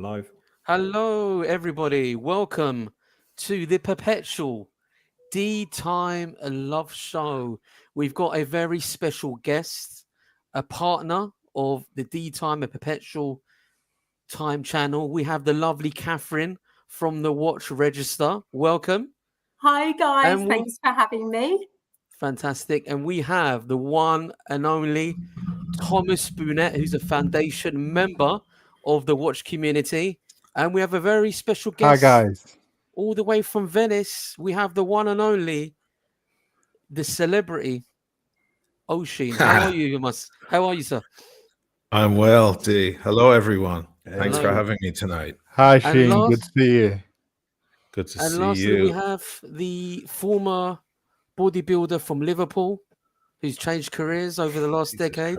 Live. Hello, everybody. Welcome to the Perpetual-Time Love Show. We've got a very special guest, a partner of the D-Time and Perpetual-Time channel. We have the lovely Catherine from the Watch Register. Welcome. Hi, guys. Thanks for having me. Fantastic. And we have the one and only Thomas Burnett, who's a foundation member of the watch community. And we have a very special guest. Hi, guys. All the way from Venice, we have the one and only, the celebrity, Oshin. How are you, How are you, sir? I'm well, D. Hello, everyone. Thanks Hello. for having me tonight. Hi, Shane. Good to see you. Good to and see lastly, you. we have the former bodybuilder from Liverpool, who's changed careers over the last decade.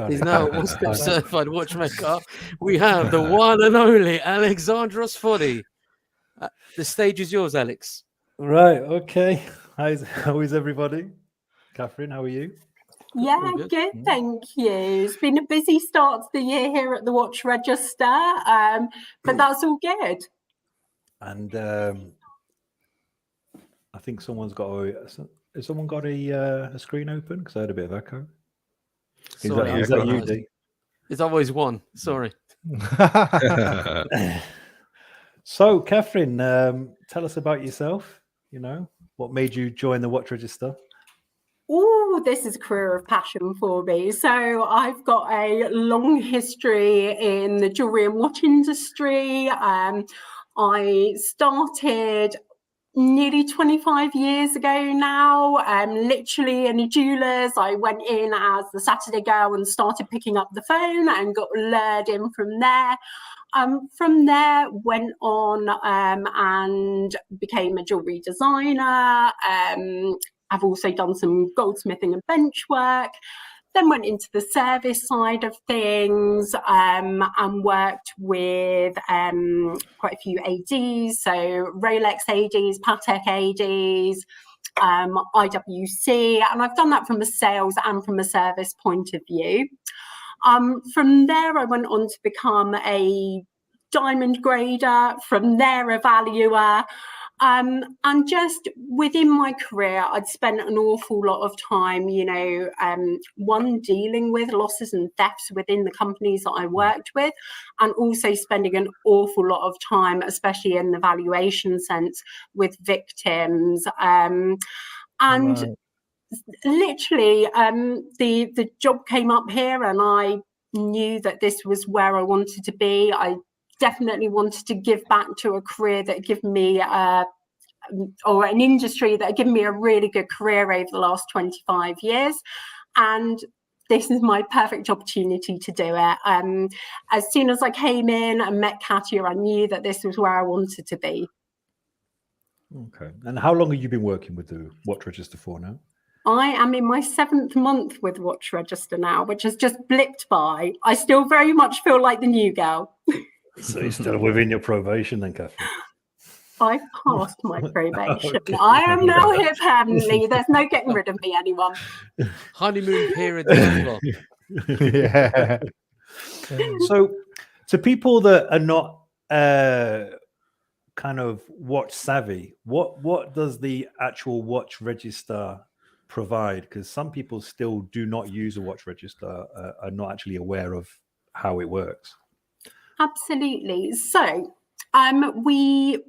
He's now a one-step certified watchmaker. We have the one and only Alexandros Foddy. The stage is yours, Alex. Right. Okay. How is everybody? Catherine, how are you? Yeah, good. Thank you. It's been a busy start to the year here at the Watch Register, but that's all good. And I think someone's got has someone got a screen open? Because I had a bit of echo. Is that you, D? It's always one. Sorry. So, Catherine, tell us about yourself. You know, what made you join the Watch Register? Oh, this is a career of passion for me. So I've got a long history in the jewellery and watch industry. I started nearly 25 years ago now, literally in a jeweller's. I went in as the Saturday girl and started picking up the phone and got lured in from there. From there, went on and became a jewellery designer. I've also done some goldsmithing and bench work. Then went into the service side of things and worked with quite a few ADs, so Rolex ADs, Patek ADs, IWC, and I've done that from a sales and from a service point of view. From there, I went on to become a diamond grader, from there a valuer. And just within my career, I'd spent an awful lot of time, one, dealing with losses and thefts within the companies that I worked with, and also spending an awful lot of time, especially in the valuation sense, with victims. Literally, the job came up here and I knew that this was where I wanted to be. I definitely wanted to give back to a career that gave me or an industry that had given me a really good career over the last 25 years, and this is my perfect opportunity to do it. As soon as I came in and met Katya, I knew that this was where I wanted to be. Okay. And how long have you been working with the Watch Register for now? I am in my 7th month with Watch Register now, which has just blipped by. I still very much feel like the new girl. So you're still within your probation then, Catherine? I've passed my probation. Okay. I am now here permanently. There's no getting rid of me, anyone. Honeymoon period over. Yeah. So to people that are not kind of watch savvy, what does the actual Watch Register provide? Because some people still do not use a Watch Register, are not actually aware of how it works. Absolutely. So we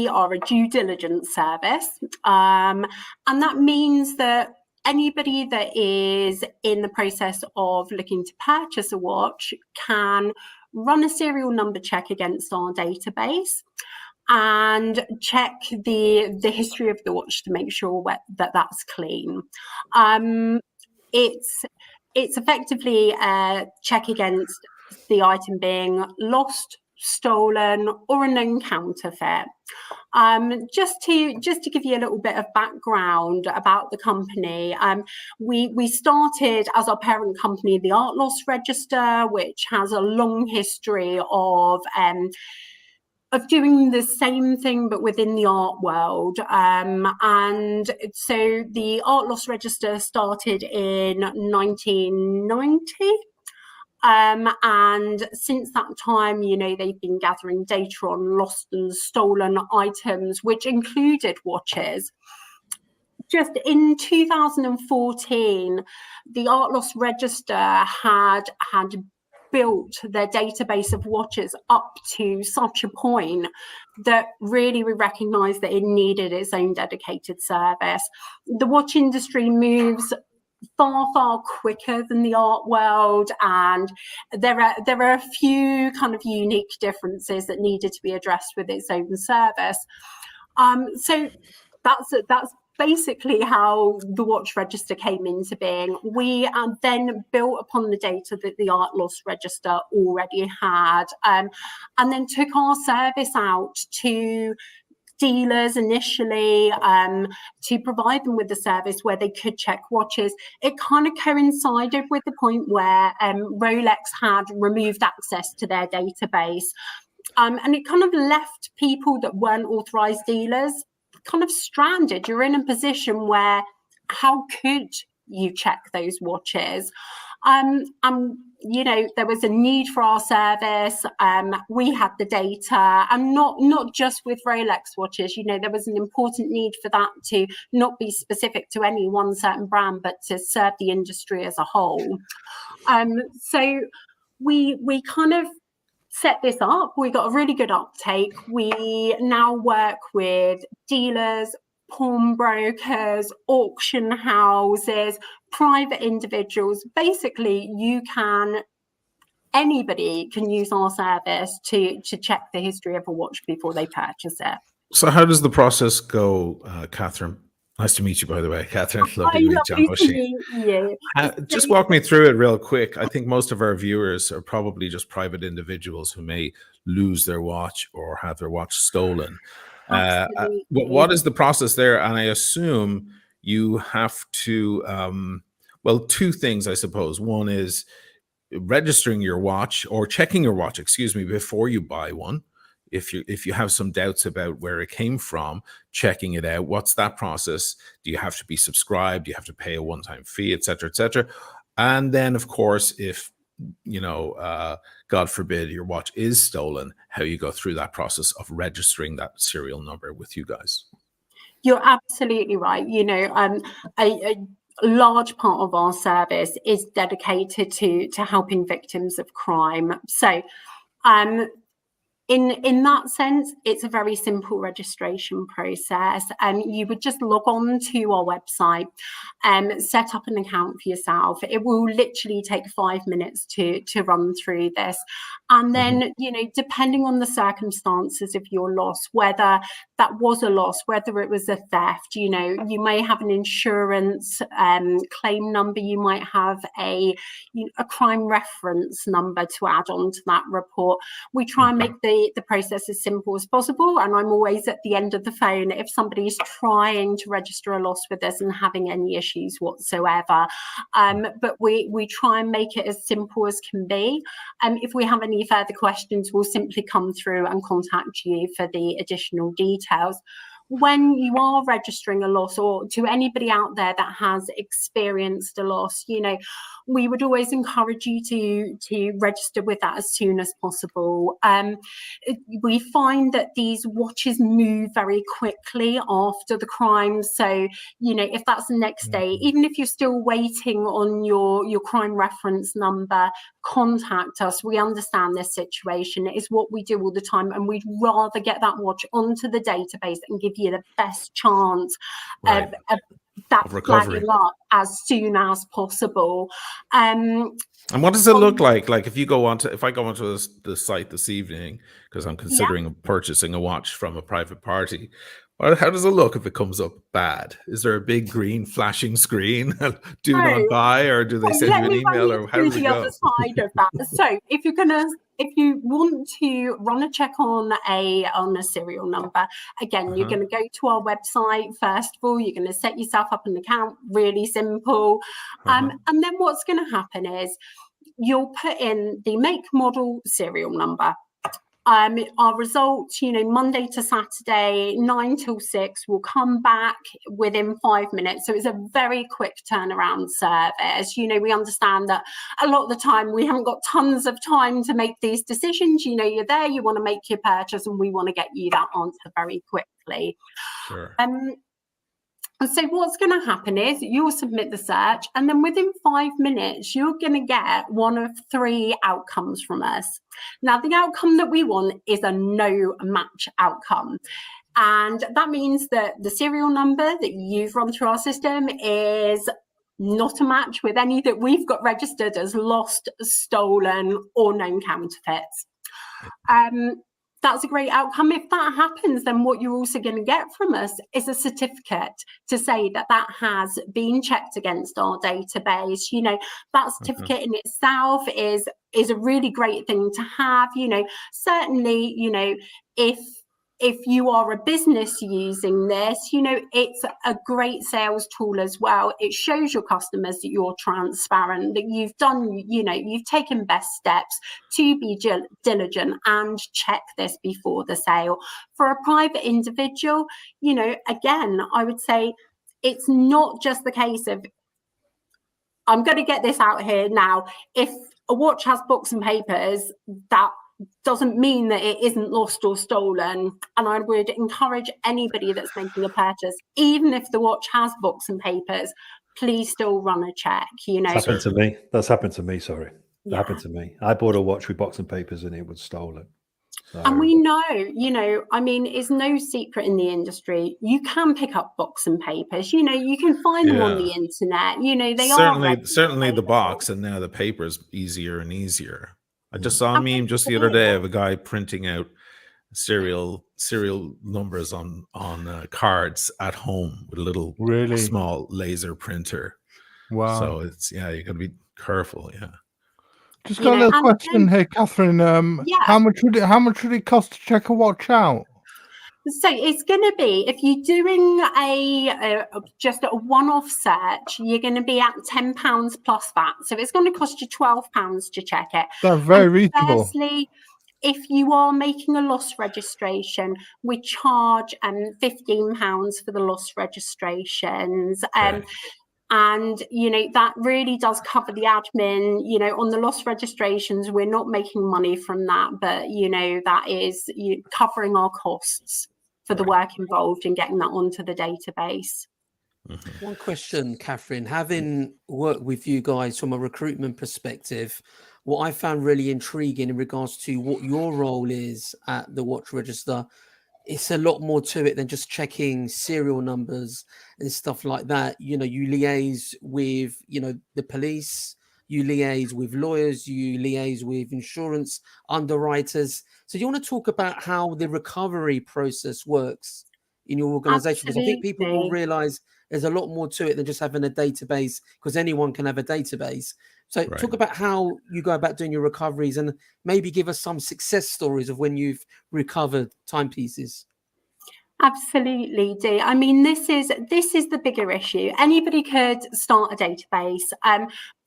are a due diligence service, and that means that anybody that is in the process of looking to purchase a watch can run a serial number check against our database and check the history of the watch to make sure that that's clean. It's effectively a check against the item being lost, stolen, or a known counterfeit. Just to give you a little bit of background about the company, we started as our parent company, the Art Loss Register, which has a long history of doing the same thing but within the art world. And so the Art Loss Register started in 1990. And since that time, you know, they've been gathering data on lost and stolen items, which included watches. Just in 2014, the Art Loss Register had built their database of watches up to such a point that really we recognised that it needed its own dedicated service. The watch industry moves far quicker than the art world, and there are a few kind of unique differences that needed to be addressed with its own service. So that's basically how the watch register came into being. We then built upon the data that the Art Loss Register already had, and then took our service out to dealers initially to provide them with the service where they could check watches. It kind of coincided with the point where Rolex had removed access to their database, and it kind of left people that weren't authorized dealers kind of stranded. You're in a position where how could you check those watches? You know, there was a need for our service. We had the data, and not just with Rolex watches. You know, there was an important need for that to not be specific to any one certain brand, but to serve the industry as a whole. So we kind of set this up. We got a really good uptake. We now work with dealers, pawnbrokers, auction houses, private individuals. Basically, anybody can use our service to check the history of a watch before they purchase it. So how does the process go, Catherine? Nice to meet you, by the way, Catherine. Lovely to meet you. Just walk me through it real quick. I think most of our viewers are probably just private individuals who may lose their watch or have their watch stolen. What is the process there? And I assume you have to, well, two things, I suppose. One is registering your watch or checking your watch, excuse me, before you buy one. If you have some doubts about where it came from, checking it out. What's that process? Do you have to be subscribed? Do you have to pay a one-time fee, et cetera, et cetera? And then, of course, if, you know, God forbid your watch is stolen, how you go through that process of registering that serial number with you guys. You're absolutely right. You know, a large part of our service is dedicated to helping victims of crime. So, in that sense, it's a very simple registration process. You would just log on to our website and set up an account for yourself. It will literally take 5 minutes to run through this. And then, you know, depending on the circumstances of your loss, whether that was a loss, whether it was a theft, you know, you may have an insurance claim number, you might have a crime reference number to add on to that report. We try and make the process as simple as possible, and I'm always at the end of the phone if somebody's trying to register a loss with us and having any issues whatsoever. But we try and make it as simple as can be. If we have any further questions, we'll simply come through and contact you for the additional details. When you are registering a loss, or to anybody out there that has experienced a loss, you know, we would always encourage you to register with that as soon as possible. We find that these watches move very quickly after the crime. So, you know, if that's the next day, even if you're still waiting on your crime reference number, contact us. We understand this situation. It is what we do all the time, and we'd rather get that watch onto the database and give you the best chance of that flagging up as soon as possible. And what does it look like? Like if I go onto the site this evening, because I'm considering purchasing a watch from a private party, how does it look if it comes up bad? Is there a big green flashing screen? Do not buy, or do they send you an email, or how does it go? Other side of that. So if you want to run a check on a serial number, again, you're going to go to our website. First of all, you're going to set yourself up an account, really simple. And then what's going to happen is you'll put in the make, model, serial number. Our results, Monday to Saturday, 9 till 6, will come back within 5 minutes. So it's a very quick turnaround service. We understand that a lot of the time we haven't got tons of time to make these decisions. You're there, you want to make your purchase, and we want to get you that answer very quickly. Sure. And so what's going to happen is you'll submit the search, and then within 5 minutes, you're going to get one of 3 outcomes from us. Now, the outcome that we want is a no match outcome. And that means that the serial number that you've run through our system is not a match with any that we've got registered as lost, stolen, or known counterfeits. That's a great outcome. If that happens, then what you're also going to get from us is a certificate to say that that has been checked against our database. That certificate in itself is a really great thing to have. Certainly, if you are a business using this, it's a great sales tool as well. It shows your customers that you're transparent, that you've done, you've taken best steps to be diligent and check this before the sale. For a private individual, again, I would say it's not just the case of, I'm going to get this out here now. If a watch has books and papers, that doesn't mean that it isn't lost or stolen. And I would encourage anybody that's making a purchase, even if the watch has books and papers, please still run a check. That's happened to me. That's happened to me. Sorry, that happened to me. I bought a watch with box and papers, and it was stolen. So. And we know, it's no secret in the industry. You can pick up box and papers. You can find them on the internet. They certainly the box, and now the paper's easier and easier. I just saw a meme just the other day of a guy printing out serial numbers on cards at home with a little small laser printer. Wow! So it's you got to be careful. Yeah. Just got a little question here, Catherine. How much would it cost to check a watch out? So it's going to be, if you're doing just a one-off search, you're going to be at £10 plus VAT. So it's going to cost you £12 to check it. That's very reasonable. Firstly, if you are making a loss registration, we charge £15 for the loss registrations. And, that really does cover the admin. On the loss registrations, we're not making money from that, but, that is covering our costs for the work involved in getting that onto the database. One question, Catherine, having worked with you guys from a recruitment perspective, what I found really intriguing in regards to what your role is at the Watch Register, it's a lot more to it than just checking serial numbers and stuff like that. You liaise with, the police, you liaise with lawyers, you liaise with insurance underwriters. So you want to talk about how the recovery process works in your organization? Because I think people will realize there's a lot more to it than just having a database, because anyone can have a database. So talk about how you go about doing your recoveries, and maybe give us some success stories of when you've recovered timepieces. Absolutely, Dee. This is the bigger issue. Anybody could start a database,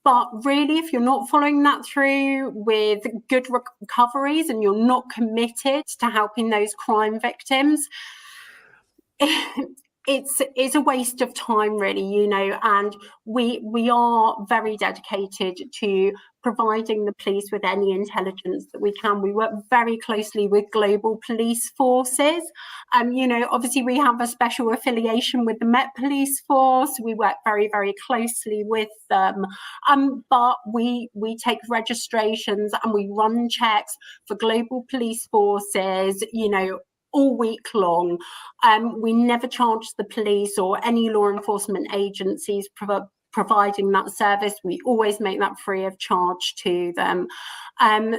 but really, if you're not following that through with good recoveries and you're not committed to helping those crime victims, it's a waste of time, really, and we are very dedicated to providing the police with any intelligence that we can. We work very closely with global police forces. Obviously we have a special affiliation with the Met Police Force. We work very, very closely with them. But we take registrations and we run checks for global police forces, all week long. We never charge the police or any law enforcement agencies providing that service. We always make that free of charge to them.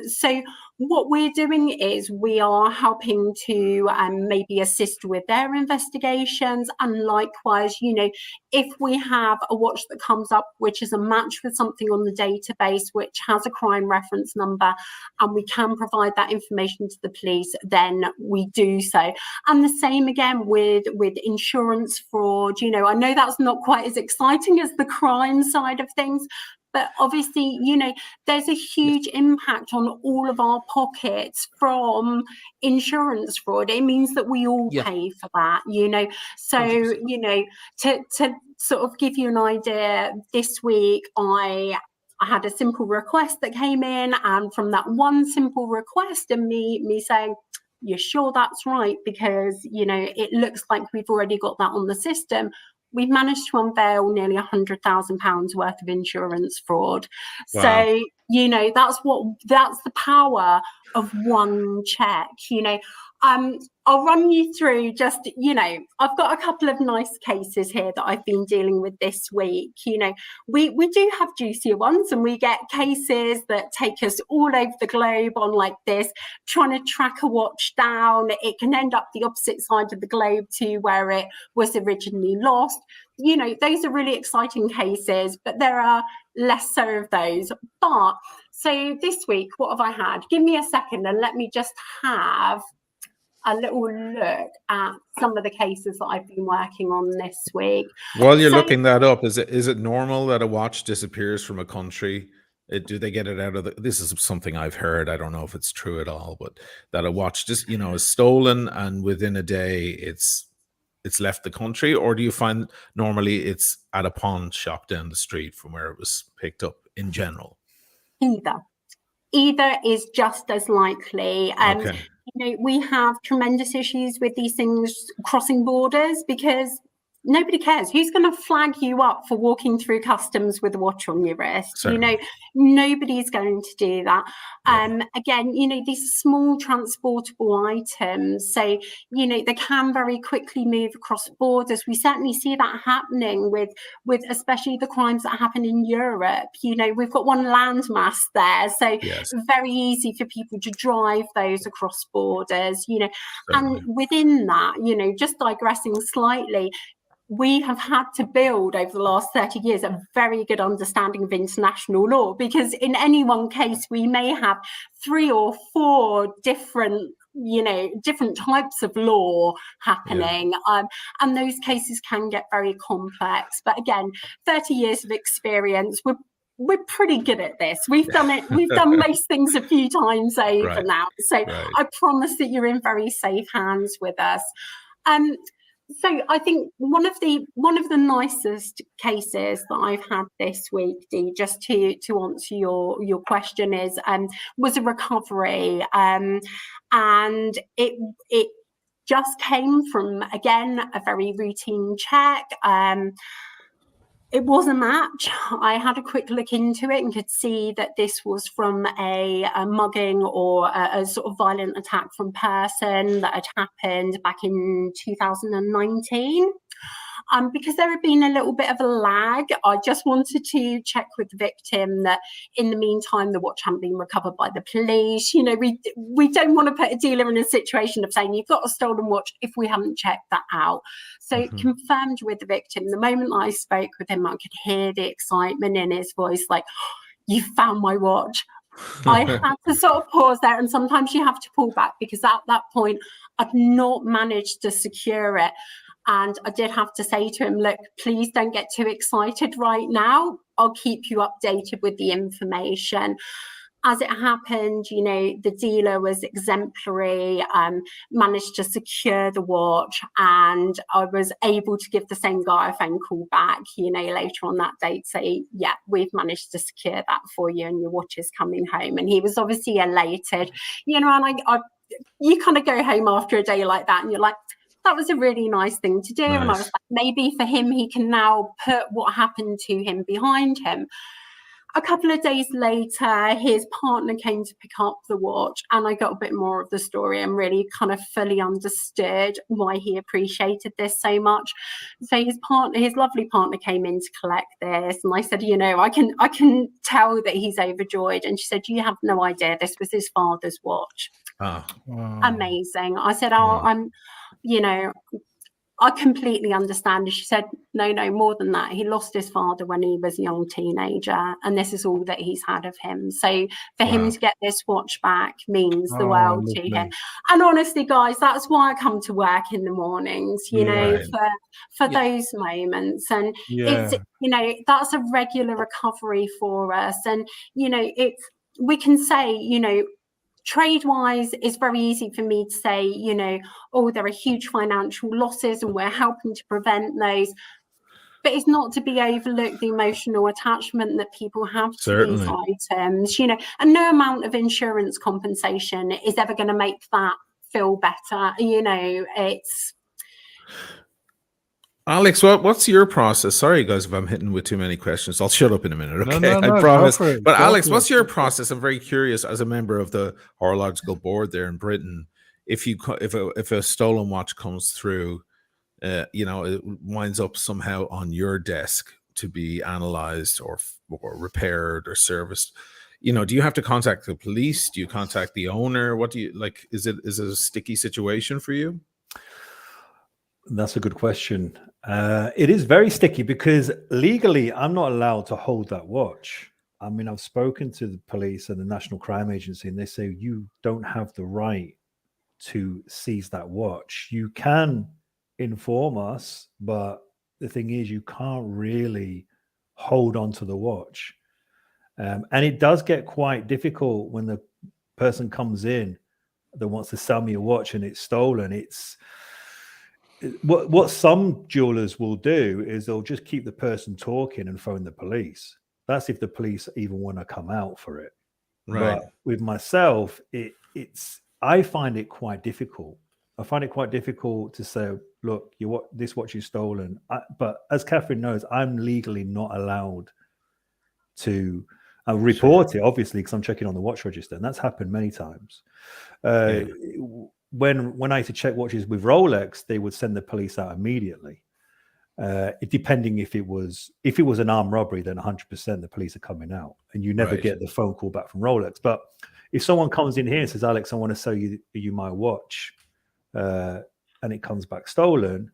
So what we're doing is we are helping to maybe assist with their investigations, and likewise, if we have a watch that comes up which is a match with something on the database which has a crime reference number, and we can provide that information to the police, then we do so. And the same again with insurance fraud. I know that's not quite as exciting as the crime side of things, But obviously, you know, there's a huge impact on all of our pockets from insurance fraud. It means that we all pay for that, you know. So, 100%. You know, to sort of give you an idea, this week I had a simple request that came in, and from that one simple request and me saying, "You're sure that's right?" Because, you know, it looks like we've already got that on the system. We've managed to unveil nearly £100,000 worth of insurance fraud. Wow. So, you know, that's the power of one check, you know. I'll run you through just, you know, I've got a couple of nice cases here that I've been dealing with this week. You know, we do have juicier ones, and we get cases that take us all over the globe on like this, trying to track a watch down. It can end up the opposite side of the globe to where it was originally lost. You know, those are really exciting cases, but there are less so of those. But so this week, what have I had? Give me a second and let me just have a little look at some of the cases that I've been working on this week. While you're looking that up, is it normal that a watch disappears from a country? Do they get it out of this is something I've heard. I don't know if it's true at all, but that a watch just, you know, is stolen and within a day it's left the country? Or do you find normally it's at a pawn shop down the street from where it was picked up in general? Either is just as likely. Okay. You know, we have tremendous issues with these things crossing borders because nobody cares. Who's going to flag you up for walking through customs with a watch on your wrist? Certainly. You know, nobody's going to do that. Again, you know, these small transportable items, so, you know, they can very quickly move across borders. We certainly see that happening with especially the crimes that happen in Europe. You know, we've got one landmass there, so very easy for people to drive those across borders, you know. Certainly. And within that, you know, just digressing slightly, we have had to build over the last 30 years a very good understanding of international law, because in any one case we may have 3 or 4 different, you know, different types of law happening, and those cases can get very complex. But again, 30 years of experience, we're pretty good at this. We've done it. We've done most things a few times over now. So I promise that you're in very safe hands with us. So I think one of the nicest cases that I've had this week, Dee, just to answer your question, is was a recovery, and it just came from, again, a very routine check. It was a match. I had a quick look into it and could see that this was from a mugging or a sort of violent attack from person that had happened back in 2019. Because there had been a little bit of a lag, I just wanted to check with the victim that in the meantime, the watch hadn't been recovered by the police. You know, we don't want to put a dealer in a situation of saying you've got a stolen watch if we haven't checked that out. So confirmed with the victim. The moment I spoke with him, I could hear the excitement in his voice, like, oh, you found my watch. I had to sort of pause there, and sometimes you have to pull back because at that point I'd not managed to secure it. And I did have to say to him, look, please don't get too excited right now. I'll keep you updated with the information. As it happened, you know, the dealer was exemplary, managed to secure the watch, and I was able to give the same guy a phone call back, you know, later on that day to say, yeah, we've managed to secure that for you and your watch is coming home. And he was obviously elated, you know, and you kind of go home after a day like that and you're like, that was a really nice thing to do. Nice. And I was like, maybe for him, he can now put what happened to him behind him. A couple of days later, his partner came to pick up the watch, and I got a bit more of the story and really kind of fully understood why he appreciated this so much. So his lovely partner came in to collect this, and I said, you know, I can tell that he's overjoyed. And she said, you have no idea, this was his father's watch. Oh, wow. Amazing. I said, I'm, you know, I completely understand. And she said, no, more than that. He lost his father when he was a young teenager, and this is all that he's had of him. So for him to get this watch back means the world to him. And honestly, guys, that's why I come to work in the mornings, you know, for those moments. And it's, you know, that's a regular recovery for us. And, you know, we can say, you know, trade-wise, it's very easy for me to say, you know, oh, there are huge financial losses and we're helping to prevent those. But it's not to be overlooked the emotional attachment that people have to these items, you know, and no amount of insurance compensation is ever going to make that feel better. You know, it's... Alex, what's your process? Sorry, guys, if I'm hitting with too many questions. I'll shut up in a minute, okay? No, I promise. But Alex, what's your process? I'm very curious, as a member of the horological board there in Britain, if a stolen watch comes through, you know, it winds up somehow on your desk to be analyzed or repaired or serviced. You know, do you have to contact the police? Do you contact the owner? What do you like? Is it a sticky situation for you? That's a good question. It is very sticky because legally I'm not allowed to hold that watch. I mean, I've spoken to the police and the National Crime Agency, and they say you don't have the right to seize that watch. You can inform us, but the thing is you can't really hold on to the watch. And it does get quite difficult when the person comes in that wants to sell me a watch and it's stolen. It's what some jewelers will do is they'll just keep the person talking and phone the police. That's if the police even want to come out for it. Right. But with myself, I find it quite difficult. I find it quite difficult to say, look, this watch is stolen. But as Catherine knows, I'm legally not allowed to report it, obviously, because I'm checking on the watch register, and that's happened many times. When I used to check watches with Rolex, they would send the police out immediately. Depending if it was an armed robbery, then 100% the police are coming out, and you never get the phone call back from Rolex. But if someone comes in here and says, Alex, I want to sell you my watch, and it comes back stolen,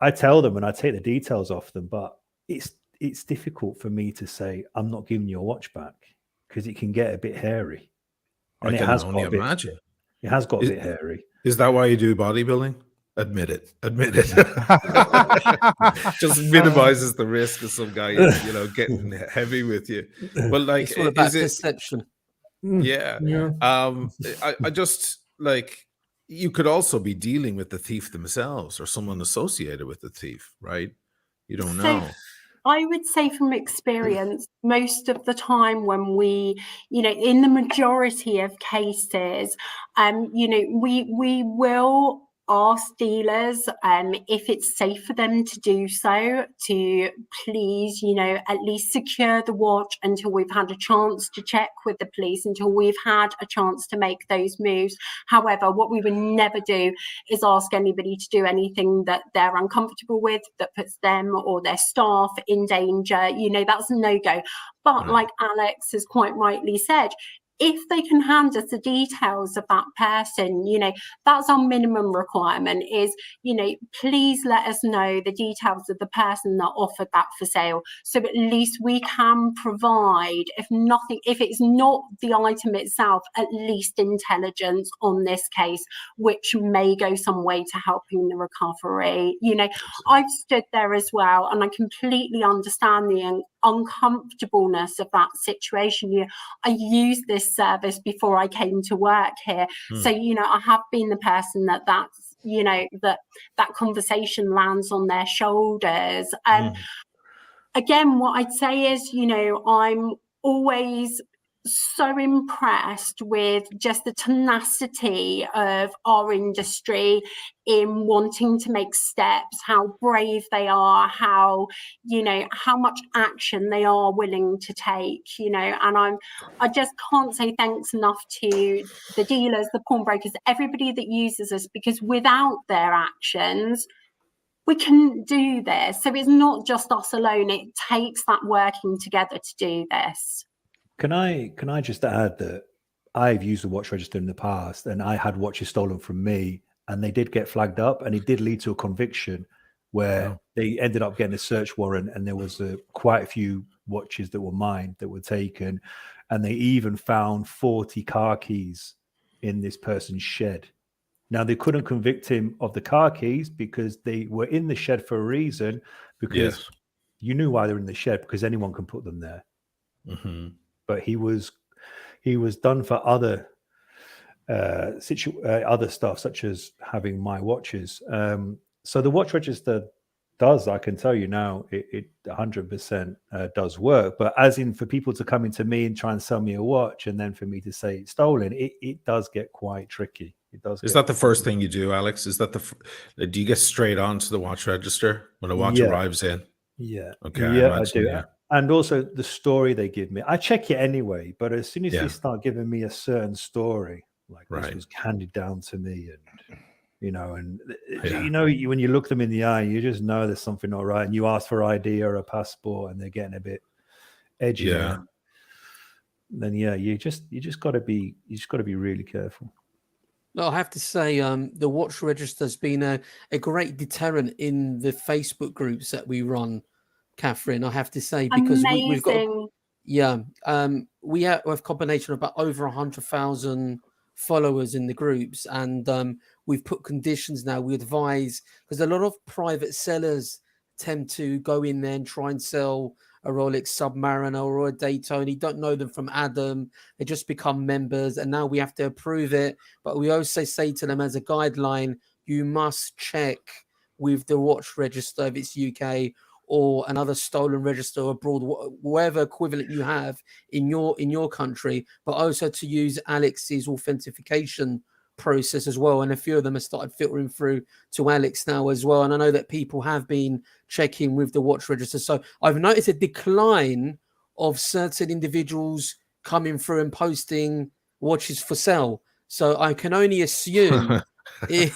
I tell them and I take the details off them. But it's difficult for me to say I'm not giving you a watch back because it can get a bit hairy. And I can only imagine. It has got a bit hairy. Is that why you do bodybuilding? Admit it. Just minimizes the risk of some guy, you know, getting heavy with you. But like, it's all about perception. Yeah. I just like, you could also be dealing with the thief themselves or someone associated with the thief, right? You don't know. I would say from experience, most of the time when we, you know, in the majority of cases, you know, we will ask dealers if it's safe for them to do so, to please, you know, at least secure the watch until we've had a chance to check with the police, until we've had a chance to make those moves. However, what we would never do is ask anybody to do anything that they're uncomfortable with, that puts them or their staff in danger. You know, that's a no-go. But like Alex has quite rightly said, if they can hand us the details of that person, you know, that's our minimum requirement is, you know, please let us know the details of the person that offered that for sale. So at least we can provide, if it's not the item itself, at least intelligence on this case, which may go some way to helping the recovery. You know, I've stood there as well, and I completely understand the uncomfortableness of that situation. You know, I used this service before I came to work here, so you know, I have been the person that's, you know, that conversation lands on their shoulders. Again, what I'd say is, you know, I'm always so impressed with just the tenacity of our industry in wanting to make steps, how brave they are, how, you know, how much action they are willing to take, you know. And I just can't say thanks enough to the dealers, the pawnbrokers, everybody that uses us, because without their actions, we couldn't do this. So it's not just us alone. It takes that working together to do this. Can I just add that I've used the watch register in the past, and I had watches stolen from me, and they did get flagged up, and it did lead to a conviction where they ended up getting a search warrant, and there was quite a few watches that were mined that were taken, and they even found 40 car keys in this person's shed. Now, they couldn't convict him of the car keys because they were in the shed for a reason, because you knew why they're in the shed, because anyone can put them there. But he was done for other other stuff, such as having my watches. So the watch register does, I can tell you now, it 100% does work. But as in for people to come into me and try and sell me a watch, and then for me to say it's stolen, it does get quite tricky. It does. Is that the first thing you do, Alex? Is that do you get straight on to the watch register when a watch arrives in? Yeah. Okay. Yeah, I do. Yeah. And also the story they give me, I check it anyway. But as soon as they start giving me a certain story, like this was handed down to me, and when you look them in the eye, you just know there's something not right, and you ask for ID or a passport, and they're getting a bit edgy. Then you just got to be really careful. No, I have to say, the watch register has been a great deterrent in the Facebook groups that we run, Catherine. I have to say, because we've got we have a combination of about over 100,000 followers in the groups, and we've put conditions now. We advise, because a lot of private sellers tend to go in there and try and sell a Rolex Submariner or a Daytona. You don't know them from Adam. They just become members, and now we have to approve it. But we also say to them as a guideline, you must check with the watch register if it's UK or another stolen register abroad, whatever equivalent you have in your country, but also to use Alex's authentication process as well. And a few of them have started filtering through to Alex now as well. And I know that people have been checking with the watch register. So I've noticed a decline of certain individuals coming through and posting watches for sale. So I can only assume they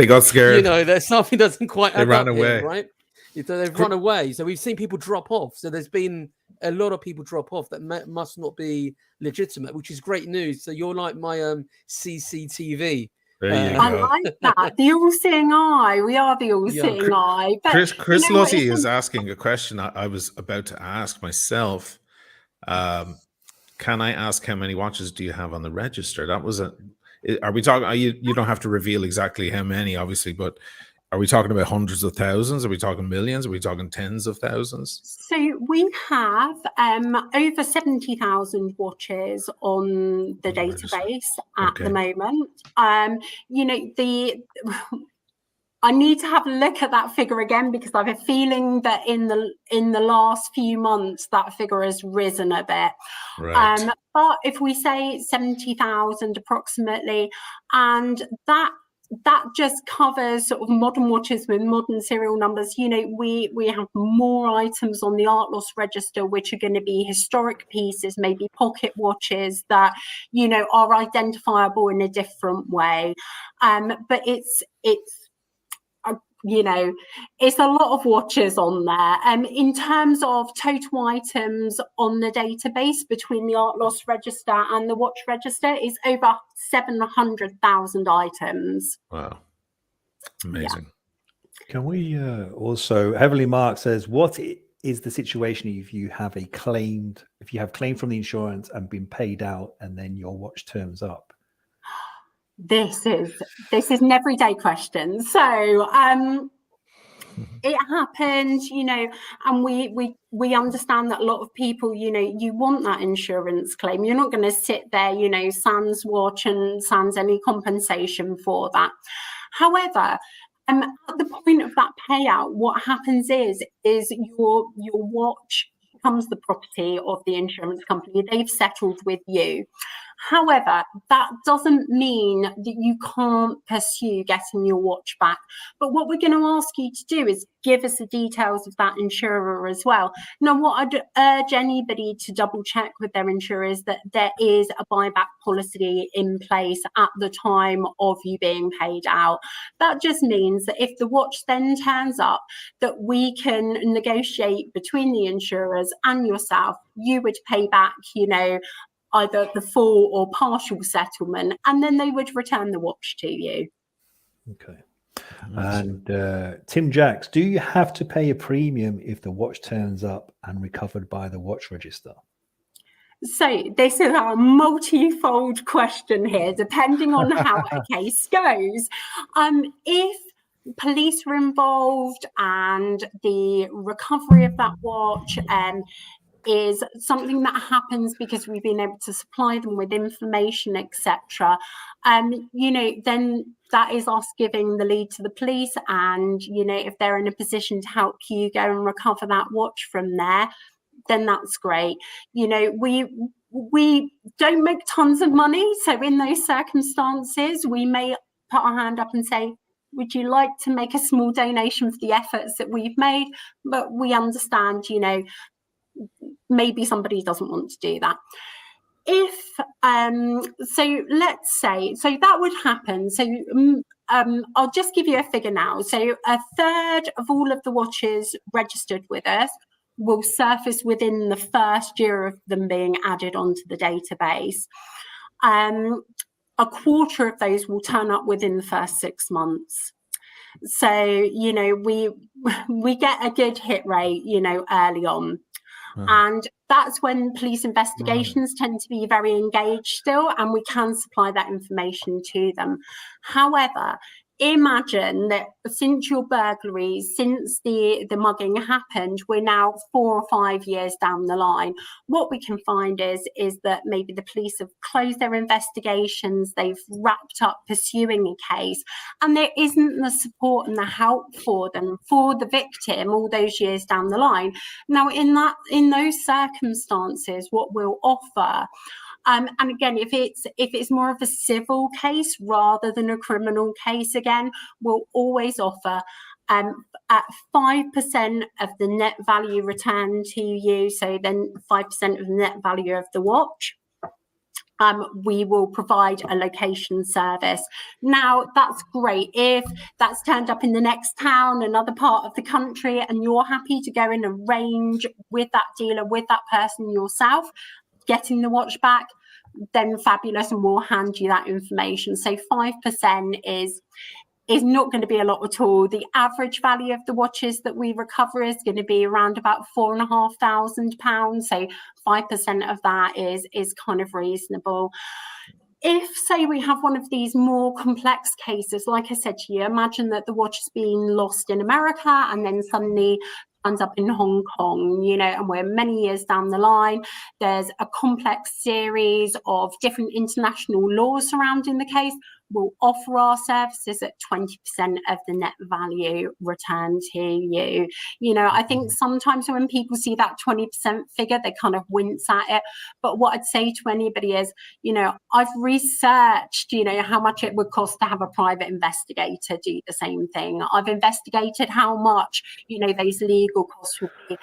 got scared. That something doesn't quite they ran away, here, right? They've run away. So we've seen people drop off. So there's been a lot of people drop off that must not be legitimate, which is great news. So you're like my CCTV. There you I like that. The all-seeing eye. We are the all-seeing eye. But Chris Lottie is asking a question I was about to ask myself. Can I ask how many watches do you have on the register? That was are we talking? You don't have to reveal exactly how many, obviously, but are we talking about hundreds of thousands? Are we talking millions? Are we talking tens of thousands? So we have over 70,000 watches on the database at the moment. I need to have a look at that figure again, because I have a feeling that in the last few months that figure has risen a bit. Right. But if we say 70,000 approximately, and that just covers sort of modern watches with modern serial numbers. We have more items on the art loss register, which are going to be historic pieces, maybe pocket watches that, are identifiable in a different way. But it's a lot of watches on there. In terms of total items on the database between the art loss register and the watch register is over 700,000 items. Wow. Amazing. Can we also, Heavenly Mark says, what is the situation if you have claimed from the insurance and been paid out and then your watch turns up? This is an everyday question. So it happened, and we understand that a lot of people, you want that insurance claim. You're not going to sit there, sans watch and sans any compensation for that. However, at the point of that payout, what happens is your watch becomes the property of the insurance company. They've settled with you. However, that doesn't mean that you can't pursue getting your watch back. But what we're going to ask you to do is give us the details of that insurer as well. Now, what I'd urge anybody to double check with their insurer is that there is a buyback policy in place at the time of you being paid out. That just means that if the watch then turns up, that we can negotiate between the insurers and yourself. You would pay back, either the full or partial settlement, and then they would return the watch to you. Okay. And Tim Jacks, do you have to pay a premium if the watch turns up and recovered by the watch register? So this is a multi-fold question here, depending on how a case goes. If police are involved and the recovery of that watch is something that happens because we've been able to supply them with information, etc., then that is us giving the lead to the police, and if they're in a position to help you go and recover that watch from there, then that's great. We don't make tons of money, so in those circumstances we may put our hand up and say, would you like to make a small donation for the efforts that we've made? But we understand, maybe somebody doesn't want to do that. If so let's say, so that would happen. So I'll just give you a figure now. So a third of all of the watches registered with us will surface within the first year of them being added onto the database. A quarter of those will turn up within the first 6 months. So we get a good hit rate early on. And that's when police investigations tend to be very engaged still, and we can supply that information to them. However, imagine that since your burglary, since the mugging happened, we're now 4 or 5 years down the line. What we can find is that maybe the police have closed their investigations, they've wrapped up pursuing a case, and there isn't the support and the help for them, for the victim, all those years down the line. Now, in those circumstances, what we'll offer, and again, if it's more of a civil case rather than a criminal case, again, we'll always offer at 5% of the net value returned to you, so then 5% of the net value of the watch, we will provide a location service. Now, that's great if that's turned up in the next town, another part of the country, and you're happy to go and arrange with that dealer, with that person yourself, getting the watch back, then fabulous, and we'll hand you that information. So 5% is not going to be a lot at all. The average value of the watches that we recover is going to be around about £4,500. So 5% of that is kind of reasonable. If, say, we have one of these more complex cases, like I said to you, imagine that the watch has been lost in America and then suddenly ends up in Hong Kong, and we're many years down the line. There's a complex series of different international laws surrounding the case. We'll offer our services at 20% of the net value returned to you. I think sometimes when people see that 20% figure, they kind of wince at it. But what I'd say to anybody is, I've researched, how much it would cost to have a private investigator do the same thing. I've investigated how much, those legal costs would be,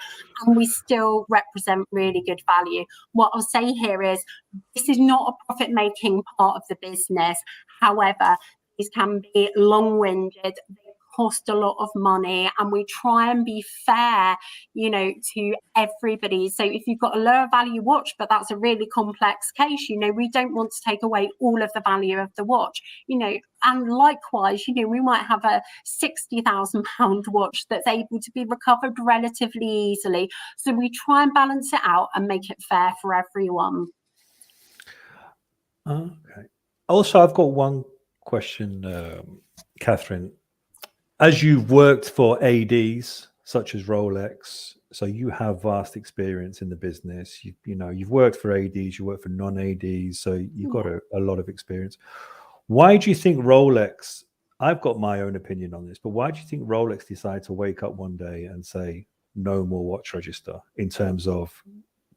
and we still represent really good value. What I'll say here is, this is not a profit-making part of the business. However, these can be long-winded, they cost a lot of money, and we try and be fair, to everybody. So if you've got a lower value watch, but that's a really complex case, we don't want to take away all of the value of the watch, and likewise, we might have a £60,000 watch that's able to be recovered relatively easily. So we try and balance it out and make it fair for everyone. Okay. Also, I've got one question, Catherine. As you've worked for ADs such as Rolex, so you have vast experience in the business. You've worked for ADs, you work for non-ADs, so you've got a lot of experience. Why do you think Rolex? I've got my own opinion on this, but why do you think Rolex decided to wake up one day and say no more watch register in terms of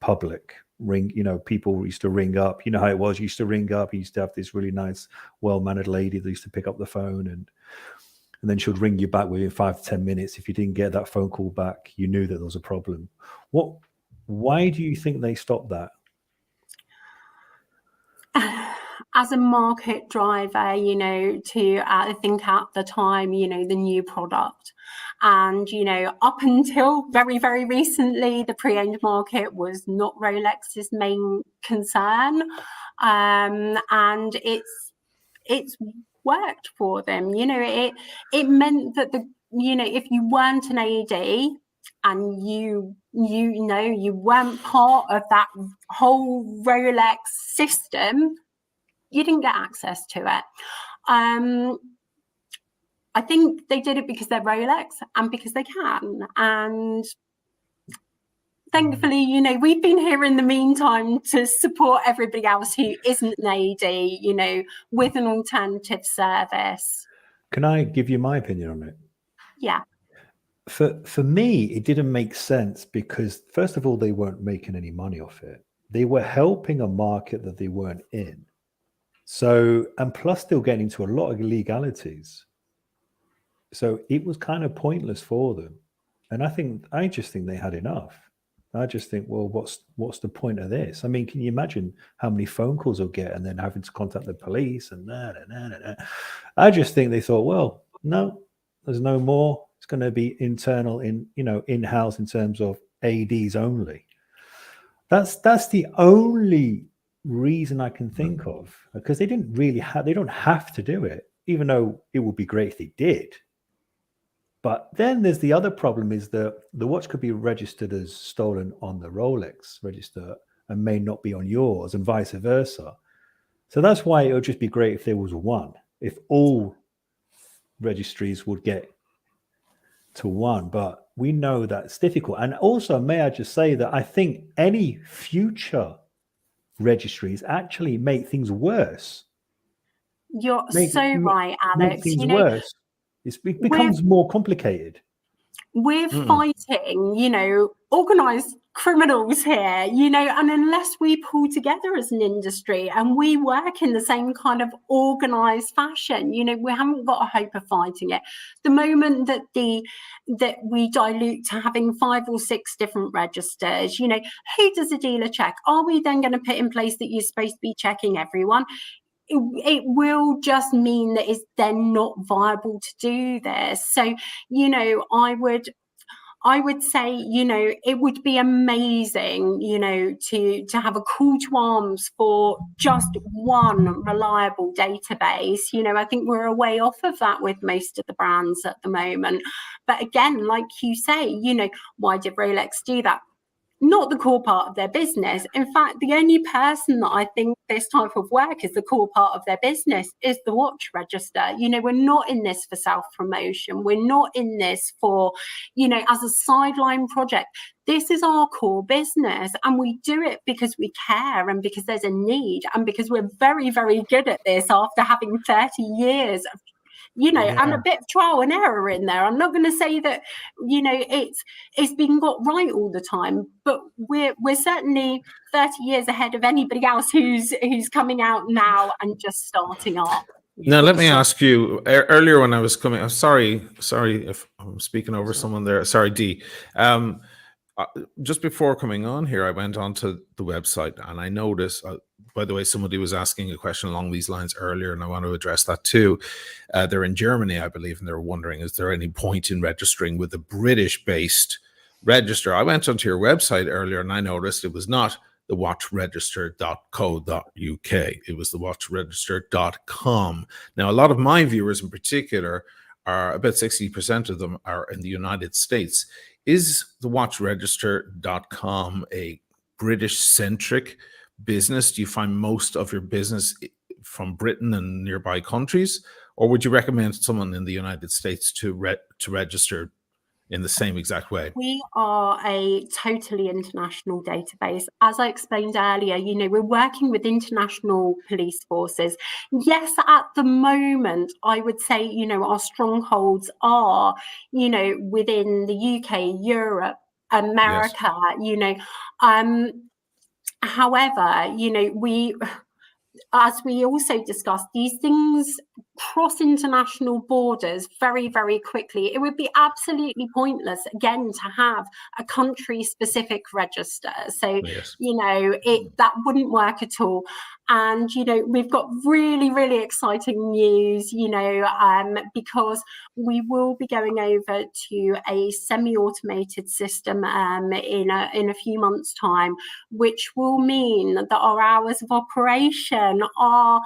public ring? People used to ring up, how it was, you used to ring up, you used to have this really nice, well-mannered lady that used to pick up the phone, and then she'd ring you back within 5 to 10 minutes. If you didn't get that phone call back, you knew that there was a problem. Why do you think they stopped that? As a market driver, to I think at the time, the new product, and up until very, very recently, the pre-owned market was not Rolex's main concern, and it's worked for them. You know, it meant that if you weren't an AD and you weren't part of that whole Rolex system, you didn't get access to it. I think they did it because they're Rolex and because they can. And thankfully, we've been here in the meantime to support everybody else who isn't an AD, with an alternative service. Can I give you my opinion on it? Yeah. For me, it didn't make sense because, first of all, they weren't making any money off it. They were helping a market that they weren't in. So, and plus still getting into a lot of legalities. So it was kind of pointless for them. And I just think they had enough. I just think, well, what's the point of this? I mean, can you imagine how many phone calls they'll get and then having to contact the police and that. I just think they thought, well, no, there's no more. It's going to be internal in-house in terms of ADs only. That's the only reason I can think of, because they don't have to do it, even though it would be great if they did. But then there's the other problem is that the watch could be registered as stolen on the Rolex register and may not be on yours, and vice versa. So that's why it would just be great if there was one, if all registries would get to one. But we know that's difficult. And also, may I just say that I think any future registries actually make things worse. You're so right, Alex. Make things worse. It becomes more complicated. We're fighting, organized criminals here, and unless we pull together as an industry and we work in the same kind of organized fashion, we haven't got a hope of fighting it. The moment that we dilute to having 5 or 6 different registers, who does a dealer check? Are we then going to put in place that you're supposed to be checking everyone? It will just mean that it's then not viable to do this. So, I would say, it would be amazing, to have a call to arms for just one reliable database. I think we're a way off of that with most of the brands at the moment. But again, like you say, why did Rolex do that? Not the core part of their business. In fact, the only person that I think this type of work is the core part of their business is the watch register. We're not in this for self-promotion. We're not in this for, as a sideline project. This is our core business, and we do it because we care and because there's a need and because we're very, very good at this after having 30 years of and a bit of trial and error in there. I'm not going to say that, it's been got right all the time, but we're certainly 30 years ahead of anybody else who's coming out now and just starting up. Now, let me ask you, earlier when I was coming, I'm sorry if I'm speaking over someone there. Sorry, Dee. Just before coming on here, I went onto the website and I noticed, by the way, somebody was asking a question along these lines earlier, and I want to address that too. They're in Germany, I believe, and they're wondering, is there any point in registering with a British-based register? I went onto your website earlier and I noticed it was not the watchregister.co.uk. It was the watchregister.com. Now, a lot of my viewers in particular are, about 60% of them are in the United States. Is the watchregister.com a British-centric business? Do you find most of your business from Britain and nearby countries? Or would you recommend someone in the United States to register in the same exact way? We are a totally international database. As I explained earlier, we're working with international police forces. Yes, at the moment, I would say, our strongholds are, within the UK, Europe, America, yes. However, as we also discussed, these things cross international borders very, very quickly. It would be absolutely pointless, again, to have a country-specific register. So, yes. That wouldn't work at all. And, we've got really, really exciting news, because we will be going over to a semi-automated system in a few months' time, which will mean that our hours of operation are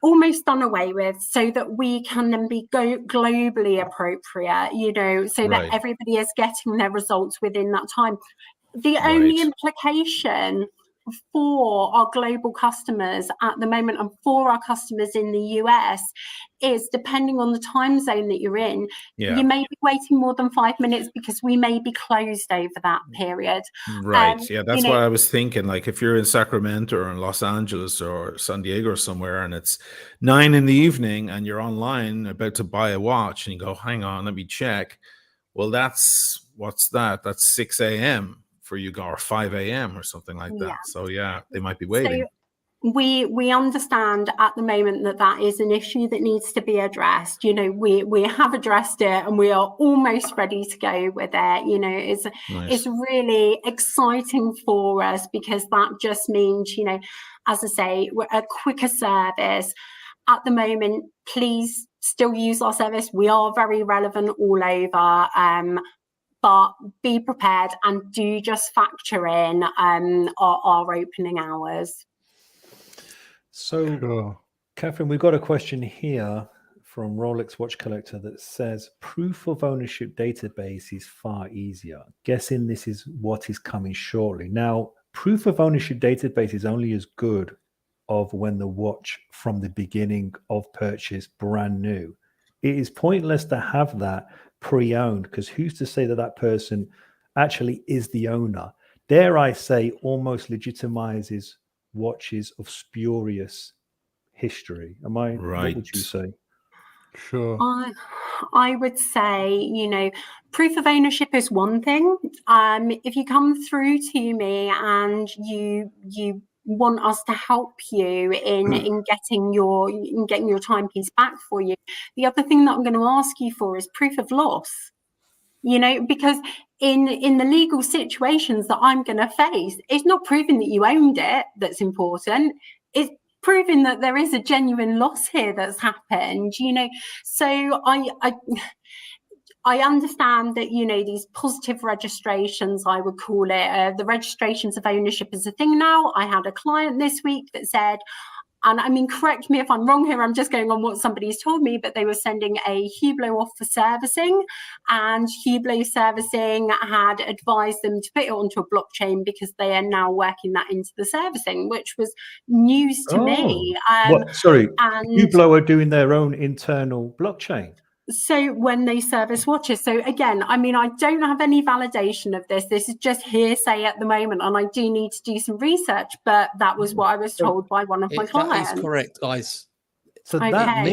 almost done away with, so that we can then be globally appropriate, you know, so that everybody is getting their results within that time. The only implication for our global customers at the moment, and for our customers in the US, is depending on the time zone that you're in, you may be waiting more than 5 minutes because we may be closed over that period. Yeah, that's what I was thinking. Like if you're in Sacramento or in Los Angeles or San Diego or somewhere, and it's 9 p.m. and you're online about to buy a watch, and you go, hang on, let me check. Well, what's that? That's 6 a.m. for you, or 5 a.m. or something like that. So yeah, they might be waiting. So we understand at the moment that is an issue that needs to be addressed. You know, we have addressed it, and we are almost ready to go with it. You know, it's really exciting for us, because that just means, you know, as I say, we're a quicker service. At the moment, please still use our service. We are very relevant all over. But be prepared, and do just factor in our opening hours. So, Catherine, we've got a question here from Rolex Watch Collector that says, proof of ownership database is far easier. Guessing this is what is coming shortly. Now, proof of ownership database is only as good of when the watch from the beginning of purchase brand new. It is pointless to have that pre-owned, because who's to say that that person actually is the owner? Dare I say, almost legitimizes watches of spurious history. Am I right? What would you say? Sure. I would say, you know, proof of ownership is one thing. If you come through to me and you want us to help you in getting your timepiece back for you, the other thing that I'm going to ask you for is proof of loss. You know, because in the legal situations that I'm going to face, it's not proving that you owned it that's important. It's proving that there is a genuine loss here that's happened. You know, so I understand that, you know, these positive registrations, I would call it, the registrations of ownership is a thing now. I had a client this week that said, and I mean, correct me if I'm wrong here, I'm just going on what somebody's told me, but they were sending a Hublot off for servicing, and Hublot servicing had advised them to put it onto a blockchain because they are now working that into the servicing, which was news to me. Hublot are doing their own internal blockchain. So when they service watches, so again, I mean, I don't have any validation of this. This is just hearsay at the moment, and I do need to do some research. But that was what I was told by one of my clients. That is correct, guys. So that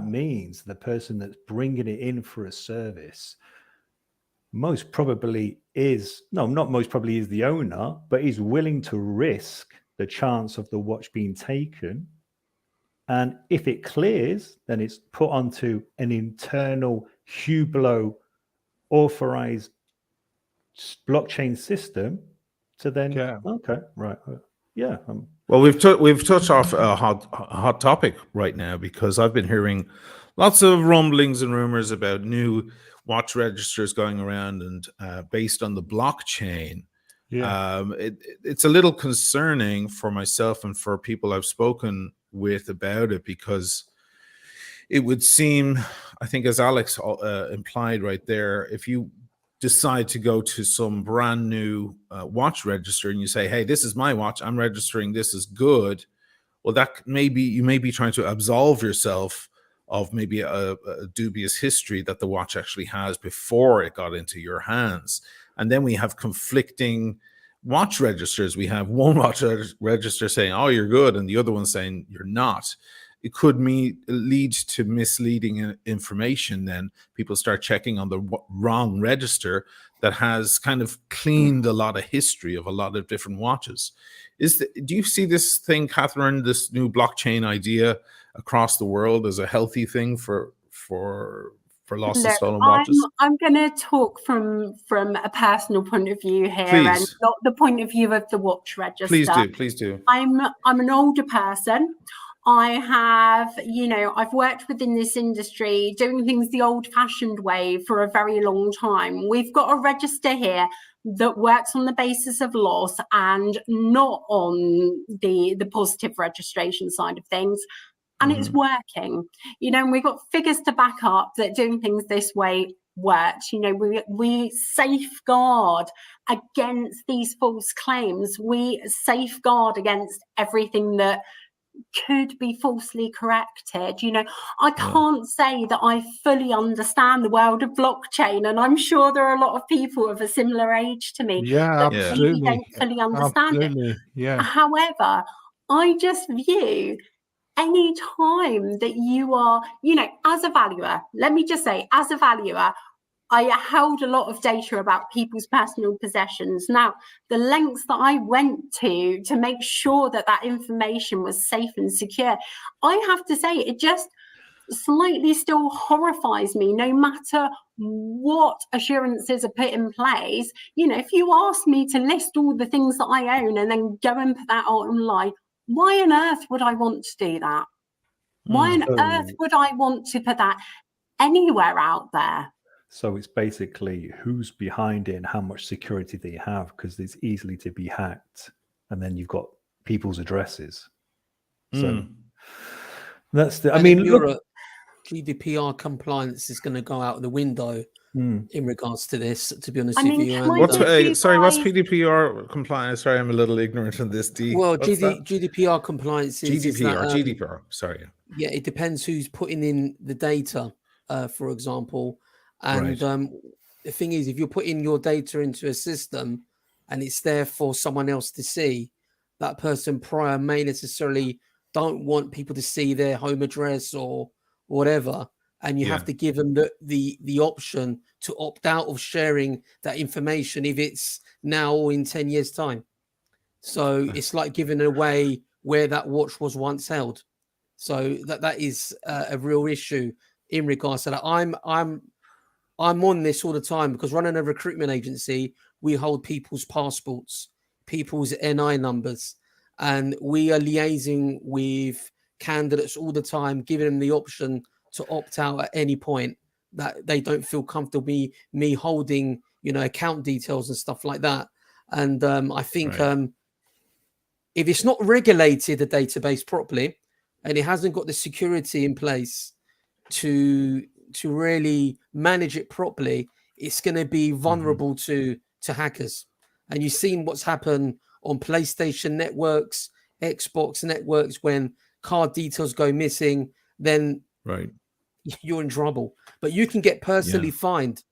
means the person that's bringing it in for a service most probably is the owner, but is willing to risk the chance of the watch being taken. And if it clears, then it's put onto an internal Hublot authorized blockchain system. So then, Well, we've touched off a hot topic right now, because I've been hearing lots of rumblings and rumors about new watch registers going around, and based on the blockchain. It's a little concerning for myself and for people I've spoken with about it, because it would seem, I think, as Alex implied right there, if you decide to go to some brand new watch register and you say, hey, this is my watch, I'm registering this as good, well, that you may be trying to absolve yourself of maybe a dubious history that the watch actually has before it got into your hands. And then we have conflicting watch registers. We have one watch register saying, oh, you're good, and the other one saying you're not. It could lead to misleading information. Then people start checking on the wrong register that has kind of cleaned a lot of history of a lot of different watches. Do you see this thing, Catherine, this new blockchain idea across the world as a healthy thing for lost and stolen watches? I'm going to talk from a personal point of view here, and not the point of view of the watch register. Please do. I'm an older person. I have, you know, I've worked within this industry doing things the old-fashioned way for a very long time. We've got a register here. that works on the basis of loss and not on the positive registration side of things. And it's working, you know, and we've got figures to back up that doing things this way works. You know, we safeguard against these false claims. We safeguard against everything that could be falsely corrected. You know, I can't say that I fully understand the world of blockchain, and I'm sure there are a lot of people of a similar age to me that maybe don't fully understand it. Yeah. However, I just view any time that you are, you know, as a valuer, let me just say, as a valuer, I held a lot of data about people's personal possessions. Now, the lengths that I went to make sure that that information was safe and secure, I have to say, it just slightly still horrifies me, no matter what assurances are put in place. You know, if you ask me to list all the things that I own and then go and put that out online, why on earth would I want to do that? Why on earth would I want to put that anywhere out there? So it's basically who's behind it and how much security they have, because it's easily to be hacked. And then you've got people's addresses. So that's the, I mean, Europe, GDPR compliance is going to go out the window in regards to this, to be honest with you. And, what's PDPR compliance? Sorry, I'm a little ignorant on this. Well, GDPR compliance is GDPR, sorry. Yeah, it depends who's putting in the data, for example. And the thing is, if you're putting your data into a system and it's there for someone else to see, that person prior may necessarily don't want people to see their home address or whatever. And you have to give them the option to opt out of sharing that information if it's now or in 10 years' time. So it's like giving away where that watch was once held. So that is a real issue in regards to that. I'm on this all the time because running a recruitment agency, we hold people's passports, people's NI numbers, and we are liaising with candidates all the time, giving them the option to opt out at any point that they don't feel comfortable me holding, you know, account details and stuff like that. And I think if it's not regulated, the database properly, and it hasn't got the security in place to really manage it properly, it's going to be vulnerable to hackers. And you've seen what's happened on PlayStation networks, Xbox networks, when card details go missing, then you're in trouble. But you can get personally fined.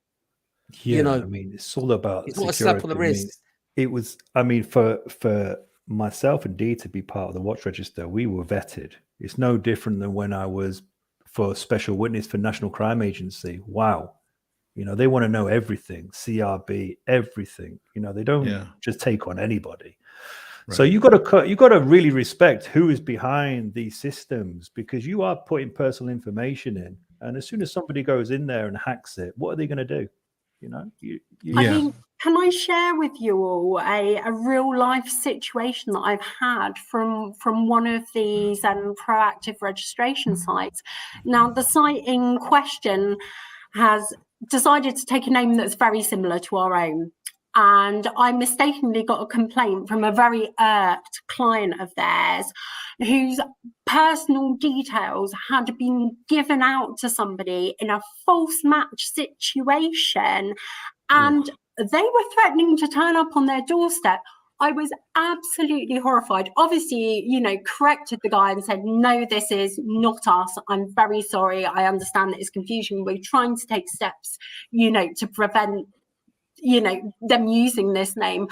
Yeah, you know, I mean, it's all about it's not a slap on the wrist. It was, I mean, for myself and Dee to be part of the watch register, we were vetted. It's no different than when I was for special witness for National Crime Agency. Wow. You know, they want to know everything, CRB, everything. You know, they don't just take on anybody. So you got to really respect who is behind these systems, because you are putting personal information in, and as soon as somebody goes in there and hacks it, what are they going to do? You know, I mean, can I share with you all a real life situation that I've had from one of these proactive registration sites? Now, the site in question has decided to take a name that's very similar to our own. And I mistakenly got a complaint from a very irked client of theirs whose personal details had been given out to somebody in a false match situation. And they were threatening to turn up on their doorstep. I was absolutely horrified. Obviously, you know, corrected the guy and said, no, this is not us. I'm very sorry. I understand that it's confusion. We're trying to take steps, you know, to prevent, you know, them using this name.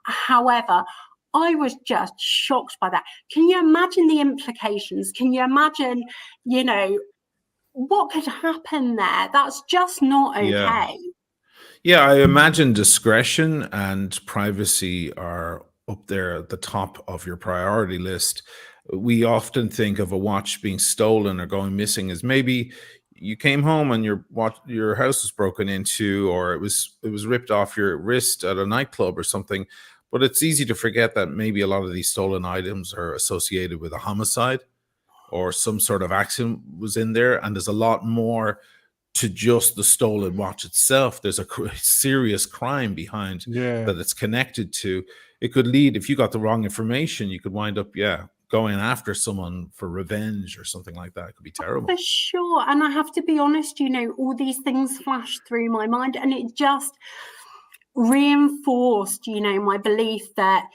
However, I was just shocked by that. Can you imagine the implications? Can you imagine, you know, what could happen there? That's just not okay. Yeah, I imagine discretion and privacy are up there at the top of your priority list. We often think of a watch being stolen or going missing as maybe you came home and your house was broken into, or it was ripped off your wrist at a nightclub or something. But it's easy to forget that maybe a lot of these stolen items are associated with a homicide or some sort of accident was in there, and there's a lot more to just the stolen watch itself. There's a serious crime behind that it's connected to. It could lead, if you got the wrong information, you could wind up, going after someone for revenge or something like that. It could be terrible. For sure. And I have to be honest, all these things flashed through my mind, and it just reinforced, my belief that,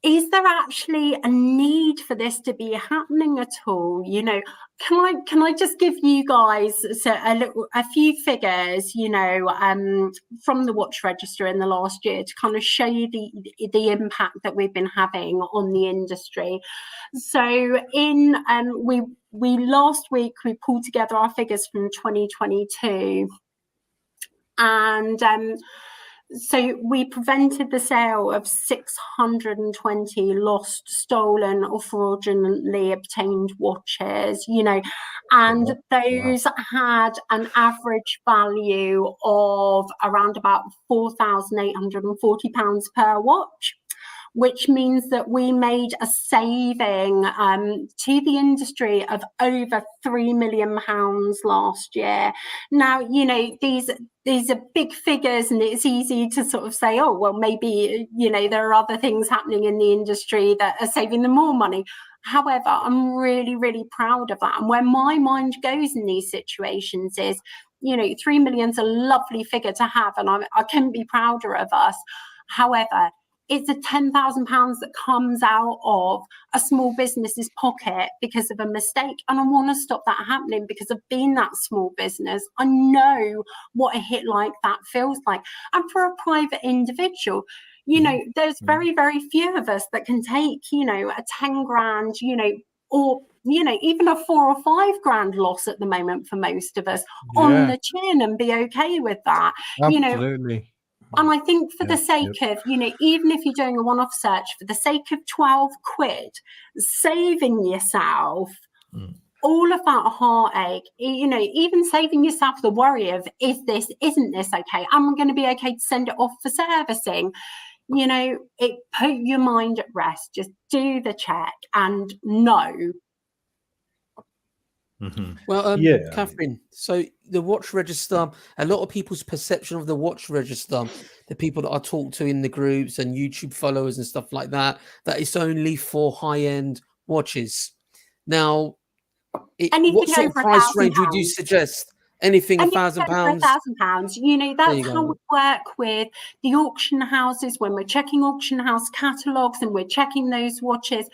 is there actually a need for this to be happening at all? Can I just give you guys a few figures, from the watch register in the last year to kind of show you the impact that we've been having on the industry. So in we last week we pulled together our figures from 2022, and so we prevented the sale of 620 lost, stolen or fraudulently obtained watches, and those had an average value of around about £4,840 per watch, which means that we made a saving to the industry of over £3 million last year. Now, these are big figures, and it's easy to sort of say, oh, well, maybe, there are other things happening in the industry that are saving them more money. However, I'm really, really proud of that. And where my mind goes in these situations is, 3 million's a lovely figure to have, and I couldn't be prouder of us. However, it's a £10,000 that comes out of a small business's pocket because of a mistake. And I want to stop that happening, because I've been that small business. I know what a hit like that feels like. And for a private individual, there's very, very few of us that can take, a 10 grand, or, even a 4 or 5 grand loss at the moment for most of us on the chin and be okay with that. Absolutely. And I think for the sake of, even if you're doing a one-off search, for the sake of 12 quid, saving yourself all of that heartache, even saving yourself the worry of, isn't this okay? Am I going to be okay to send it off for servicing? It put your mind at rest. Just do the check and know. Well, Catherine, so the watch register, a lot of people's perception of the watch register, the people that I talk to in the groups and YouTube followers and stuff like that, that it's only for high-end watches. Now, what sort of price range would you suggest? Anything £1,000? £1,000. That's how we work with the auction houses when we're checking auction house catalogues and we're checking those watches.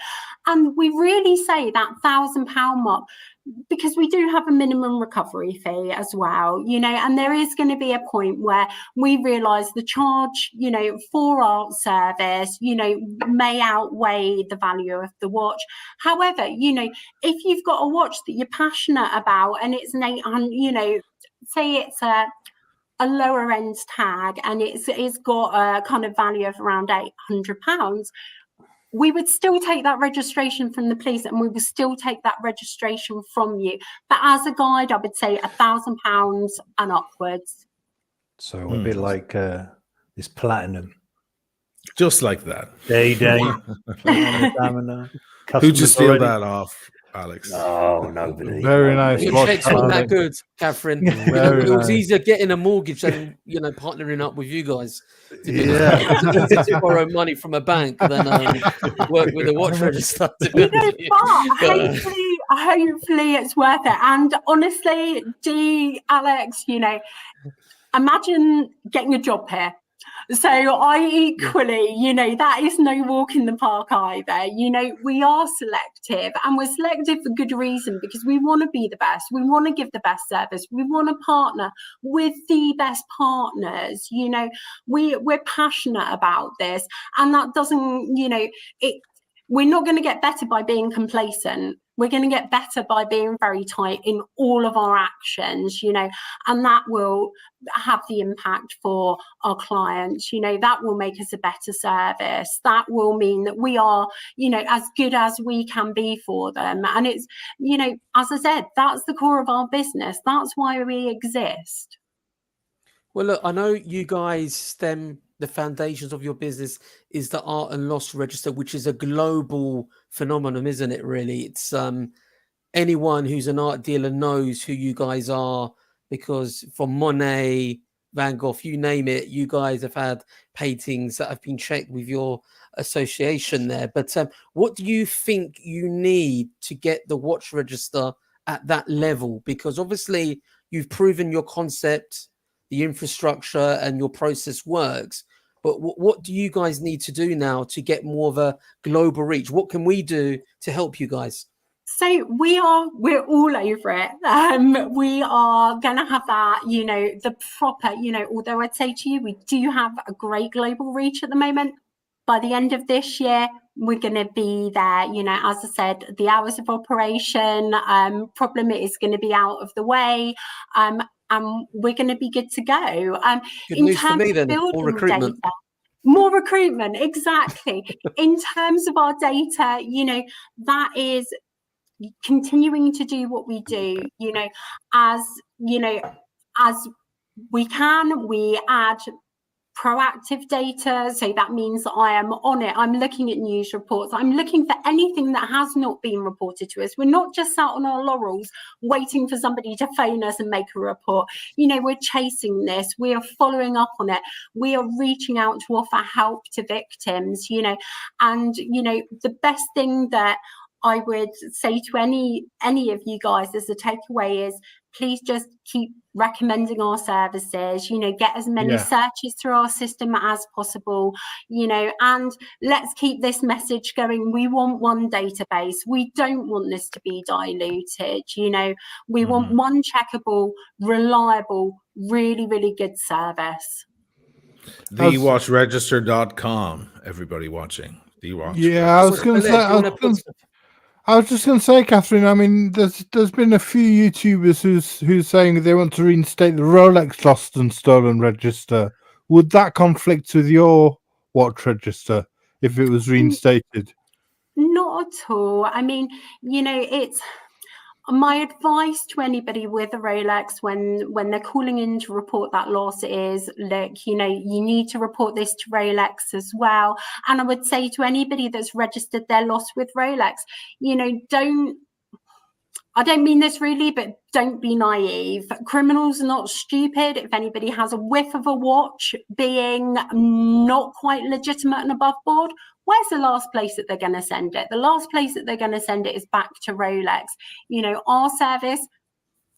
And we really say that £1,000 mark, because we do have a minimum recovery fee as well, and there is going to be a point where we realise the charge, for our service, may outweigh the value of the watch. However, if you've got a watch that you're passionate about and it's an 800, say it's a lower end tag and it's got a kind of value of around £800, we would still take that registration from the police and we would still take that registration from you. But as a guide, I would say £1,000 and upwards. So a bit like this platinum. Just like that. Day. Who'd you steal that off, Alex? Oh, nobody. Very nice. Your checks weren't that good, Catherine. It was easier getting a mortgage than partnering up with you guys. It's easier to borrow money from a bank than work with a watch register. But hopefully it's worth it. And honestly, Alex, imagine getting a job here. So I equally, that is no walk in the park either. We are selective, and we're selective for good reason, because we want to be the best. We want to give the best service. We want to partner with the best partners. We're passionate about this, and that doesn't, we're not going to get better by being complacent. We're going to get better by being very tight in all of our actions, and that will have the impact for our clients. That will make us a better service. That will mean that we are, as good as we can be for them. And it's, as I said, that's the core of our business. That's why we exist. Well, look, I know you guys the foundations of your business is the art and loss register, which is a global phenomenon, isn't it? Really, it's anyone who's an art dealer knows who you guys are. because from Monet, Van Gogh, you name it, you guys have had paintings that have been checked with your association there. But what do you think you need to get the watch register at that level? Because obviously you've proven your concept, the infrastructure and your process works. But what do you guys need to do now to get more of a global reach? What can we do to help you guys? So we're all over it. We are going to have that, the proper, although I'd say to you, we do have a great global reach at the moment. By the end of this year, we're going to be there. As I said, the hours of operation problem is going to be out of the way. And we're going to be good to go. Good news for me then, more recruitment. More recruitment, exactly. In terms of our data, that is continuing to do what we do, as we can, we add proactive data. So that means I am on it. I'm looking at news reports. I'm looking for anything that has not been reported to us. We're not just sat on our laurels waiting for somebody to phone us and make a report. We're chasing this. We are following up on it. We are reaching out to offer help to victims, and, the best thing that I would say to any of you guys as a takeaway is, please just keep recommending our services, get as many searches through our system as possible, and let's keep this message going. We want one database. We don't want this to be diluted. We want one checkable, reliable, really, really good service. TheWatchRegister.com, everybody watching. I was going to say, I was just going to say, Catherine, I mean, there's been a few YouTubers who's saying they want to reinstate the Rolex Lost and Stolen register. Would that conflict with your watch register if it was reinstated? Not at all. I mean, it's my advice to anybody with a Rolex when they're calling in to report that loss is, look, you need to report this to Rolex as well. And I would say to anybody that's registered their loss with Rolex, I don't mean this really, but don't be naive. Criminals are not stupid. If anybody has a whiff of a watch being not quite legitimate and above board, where's the last place that they're going to send it? The last place that they're going to send it is back to Rolex. Our service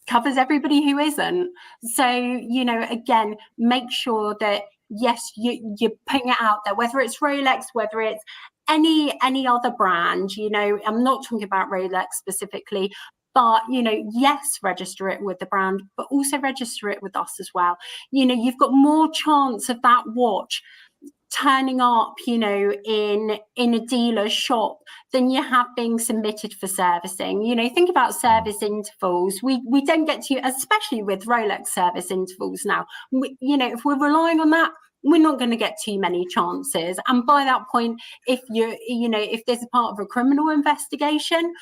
covers everybody who isn't. So, again, make sure that, yes, you're putting it out there, whether it's Rolex, whether it's any other brand, I'm not talking about Rolex specifically, but, yes, register it with the brand, but also register it with us as well. You've got more chance of that watch turning up, in a dealer's shop than you have being submitted for servicing. Think about service intervals. We don't get to, especially with Rolex service intervals now, if we're relying on that, we're not going to get too many chances. And by that point, if if there's a part of a criminal investigation,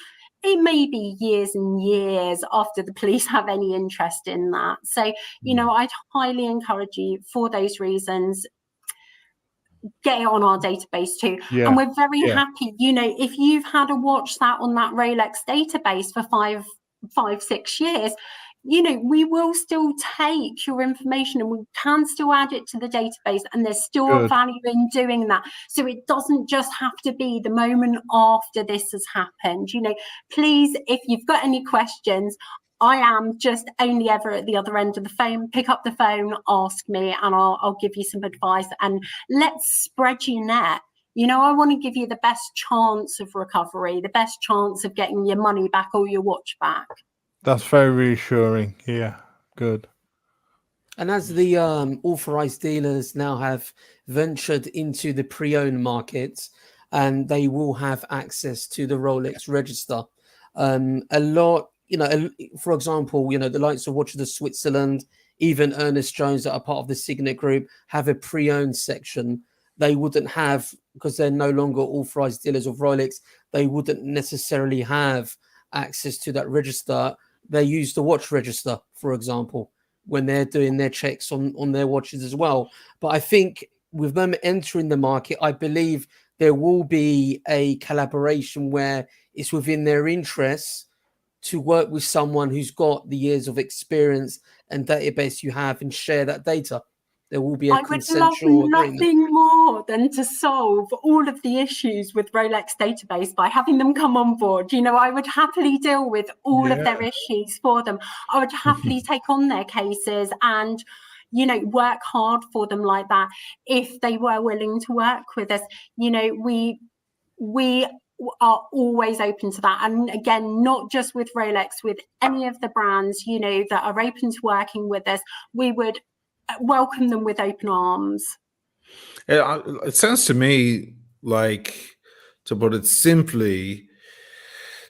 it may be years and years after the police have any interest in that. So, I'd highly encourage you, for those reasons, get it on our database too. And we're very happy, if you've had a watch that on that Rolex database for 5-6 years, we will still take your information and we can still add it to the database, and there's still a value in doing that. So it doesn't just have to be the moment after this has happened. Please, if you've got any questions, I am just only ever at the other end of the phone. Pick up the phone, ask me, and I'll give you some advice. And let's spread your net. I want to give you the best chance of recovery, the best chance of getting your money back or your watch back. That's very reassuring. Yeah, good. And as the authorized dealers now have ventured into the pre-owned market, and they will have access to the Rolex register, a lot. For example, the likes of Watches of Switzerland, even Ernest Jones that are part of the Signet Group have a pre-owned section. They wouldn't have, because they're no longer authorized dealers of Rolex, they wouldn't necessarily have access to that register. They use the watch register, for example, when they're doing their checks on their watches as well. But I think with them entering the market, I believe there will be a collaboration where it's within their interests to work with someone who's got the years of experience and database you have and share that data. There will be a consensual agreement. Nothing more than to solve all of the issues with Rolex database by having them come on board. You know, I would happily deal with all of their issues for them. I would happily take on their cases and, you know, work hard for them like that if they were willing to work with us. You know, we are always open to that. And again, not just with Rolex, with any of the brands, you know, that are open to working with us, we would welcome them with open arms. It sounds to me like, to put it simply,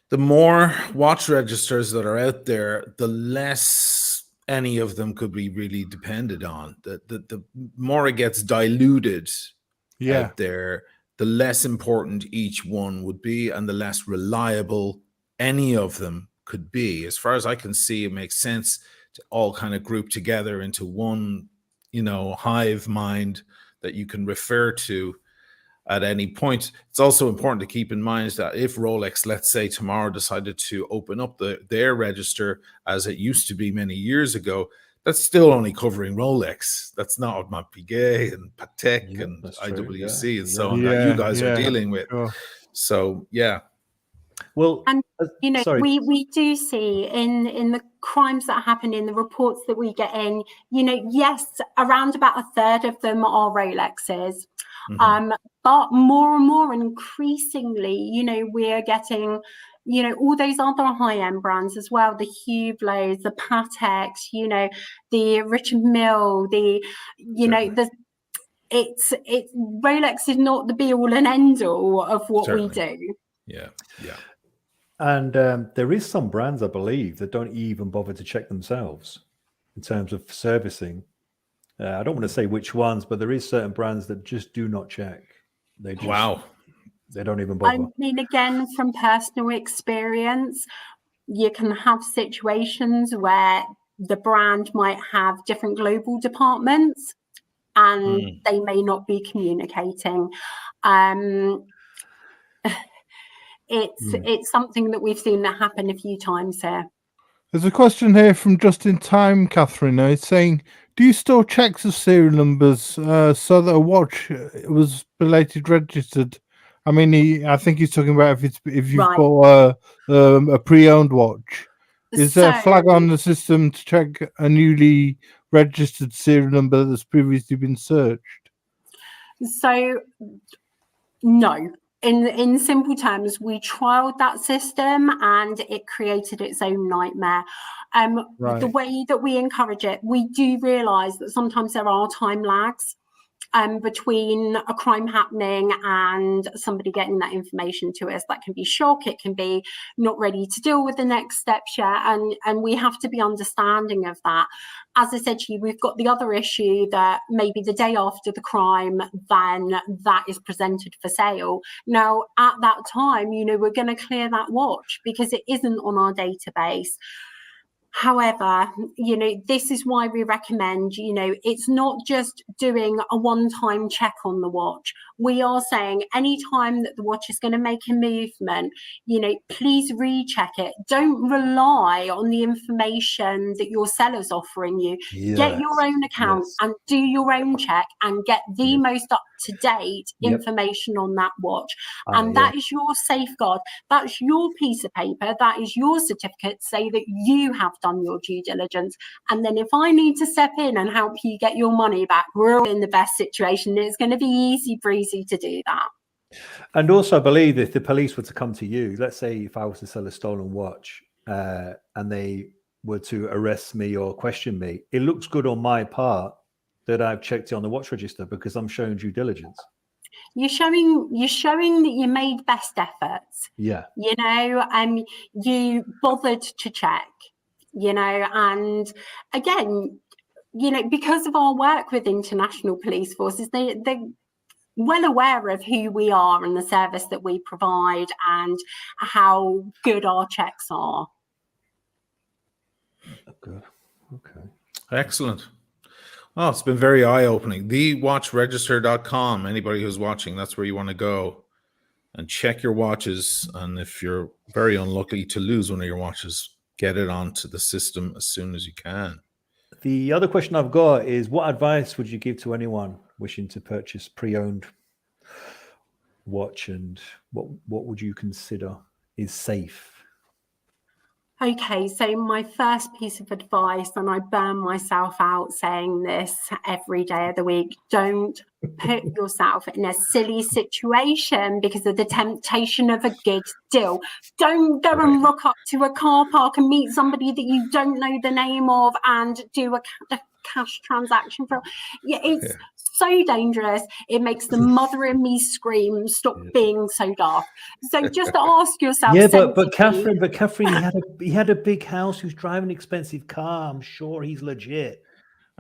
the more watch registers that are out there, the less any of them could be really depended on. The more it gets diluted out there, the less important each one would be and the less reliable any of them could be. As far as I can see, it makes sense to all kind of group together into one, you know, hive mind that you can refer to at any point. It's also important to keep in mind that if Rolex, let's say tomorrow, decided to open up their register as it used to be many years ago, that's still only covering Rolex. That's not Piguet and Patek and IWC and so on that you guys are dealing with. So, yeah. Well, and you know, we do see in the crimes that happen, in the reports that we get in, you know, yes, around about a third of them are Rolexes. But more and more, increasingly, you know, we're getting, you know, all those other high-end brands as well, the Hublots, the Pateks, you know, the Richard Mille, the, you know, it's Rolex is not the be-all and end-all of what we do. Yeah. And there is some brands, I believe, that don't even bother to check themselves in terms of servicing. I don't want to say which ones, but there is certain brands that just do not check. They just, they don't even bother. I mean, again, from personal experience, you can have situations where the brand might have different global departments and they may not be communicating. It's something that we've seen that happen a few times here. There's a question here from Just in Time, Catherine. It's saying, do you store checks of serial numbers so that a watch was belated registered? I mean, I think he's talking about if you've bought a pre-owned watch. Is there a flag on the system to check a newly registered serial number that's previously been searched? So, no. In simple terms, we trialed that system and it created its own nightmare. The way that we encourage it, we do realise that sometimes there are time lags between a crime happening and somebody getting that information to us. That can be shock, it can be not ready to deal with the next steps yet, and we have to be understanding of that. As I said to you, we've got the other issue that maybe the day after the crime, then that is presented for sale. Now, at that time, you know, we're going to clear that watch because it isn't on our database. However, you know, this is why we recommend, you know, it's not just doing a one-time check on the watch. We are saying anytime that the watch is going to make a movement, you know, please recheck it. Don't rely on the information that your seller's offering you. Get your own account and do your own check and get the most up-to-date information on that watch. And that is your safeguard. That's your piece of paper. That is your certificate to say that you have done your due diligence. And then if I need to step in and help you get your money back, we're in the best situation. It's going to be easy breezy to do that. And also, I believe if the police were to come to you, let's say if I was to sell a stolen watch and they were to arrest me or question me, it looks good on my part that I've checked it on the watch register because I'm showing due diligence. You're showing that you made best efforts. Yeah. You know, you bothered to check, you know, and again, you know, because of our work with international police forces, they're well aware of who we are and the service that we provide and how good our checks are. Good. Okay. Excellent. Oh, it's been very eye-opening. Thewatchregister.com. Anybody who's watching, that's where you want to go. and check your watches. And if you're very unlucky to lose one of your watches, get it onto the system as soon as you can. The other question I've got is, what advice would you give to anyone wishing to purchase pre-owned watch, and what would you consider is safe? Okay, so my first piece of advice, and I burn myself out saying this every day of the week, don't put yourself in a silly situation because of the temptation of a good deal. Don't go and rock up to a car park and meet somebody that you don't know the name of and do a cash transaction for. It's so dangerous. It makes the mother in me scream, stop being so daft. So just ask yourself. Yeah, but Catherine, he had a big house. He was driving an expensive car. I'm sure he's legit.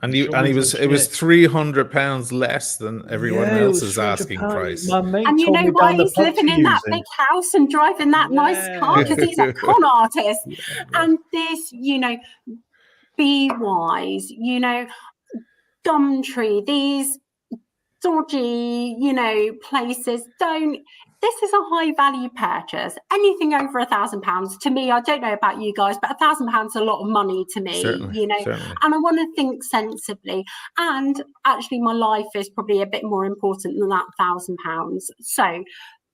And it was £300 less than everyone else's asking price. And you know why he's living in that big house and driving that nice car? Because he's a con artist. And this, be wise, Gumtree, these dodgy, places, this is a high value purchase. Anything over £1,000 to me, I don't know about you guys, but £1,000 is a lot of money to me, certainly. And I want to think sensibly. And actually my life is probably a bit more important than that £1,000. So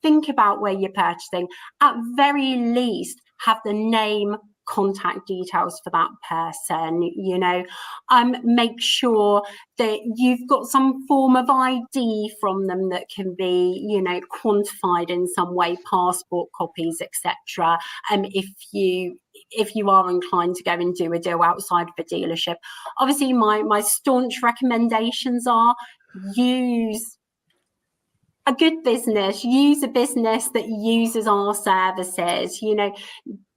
think about where you're purchasing. At very least, have the name, contact details for that person, make sure that you've got some form of ID from them that can be, quantified in some way, passport copies, etc. If you are inclined to go and do a deal outside of a dealership. Obviously, my staunch recommendations are use a good business, use a business that uses our services,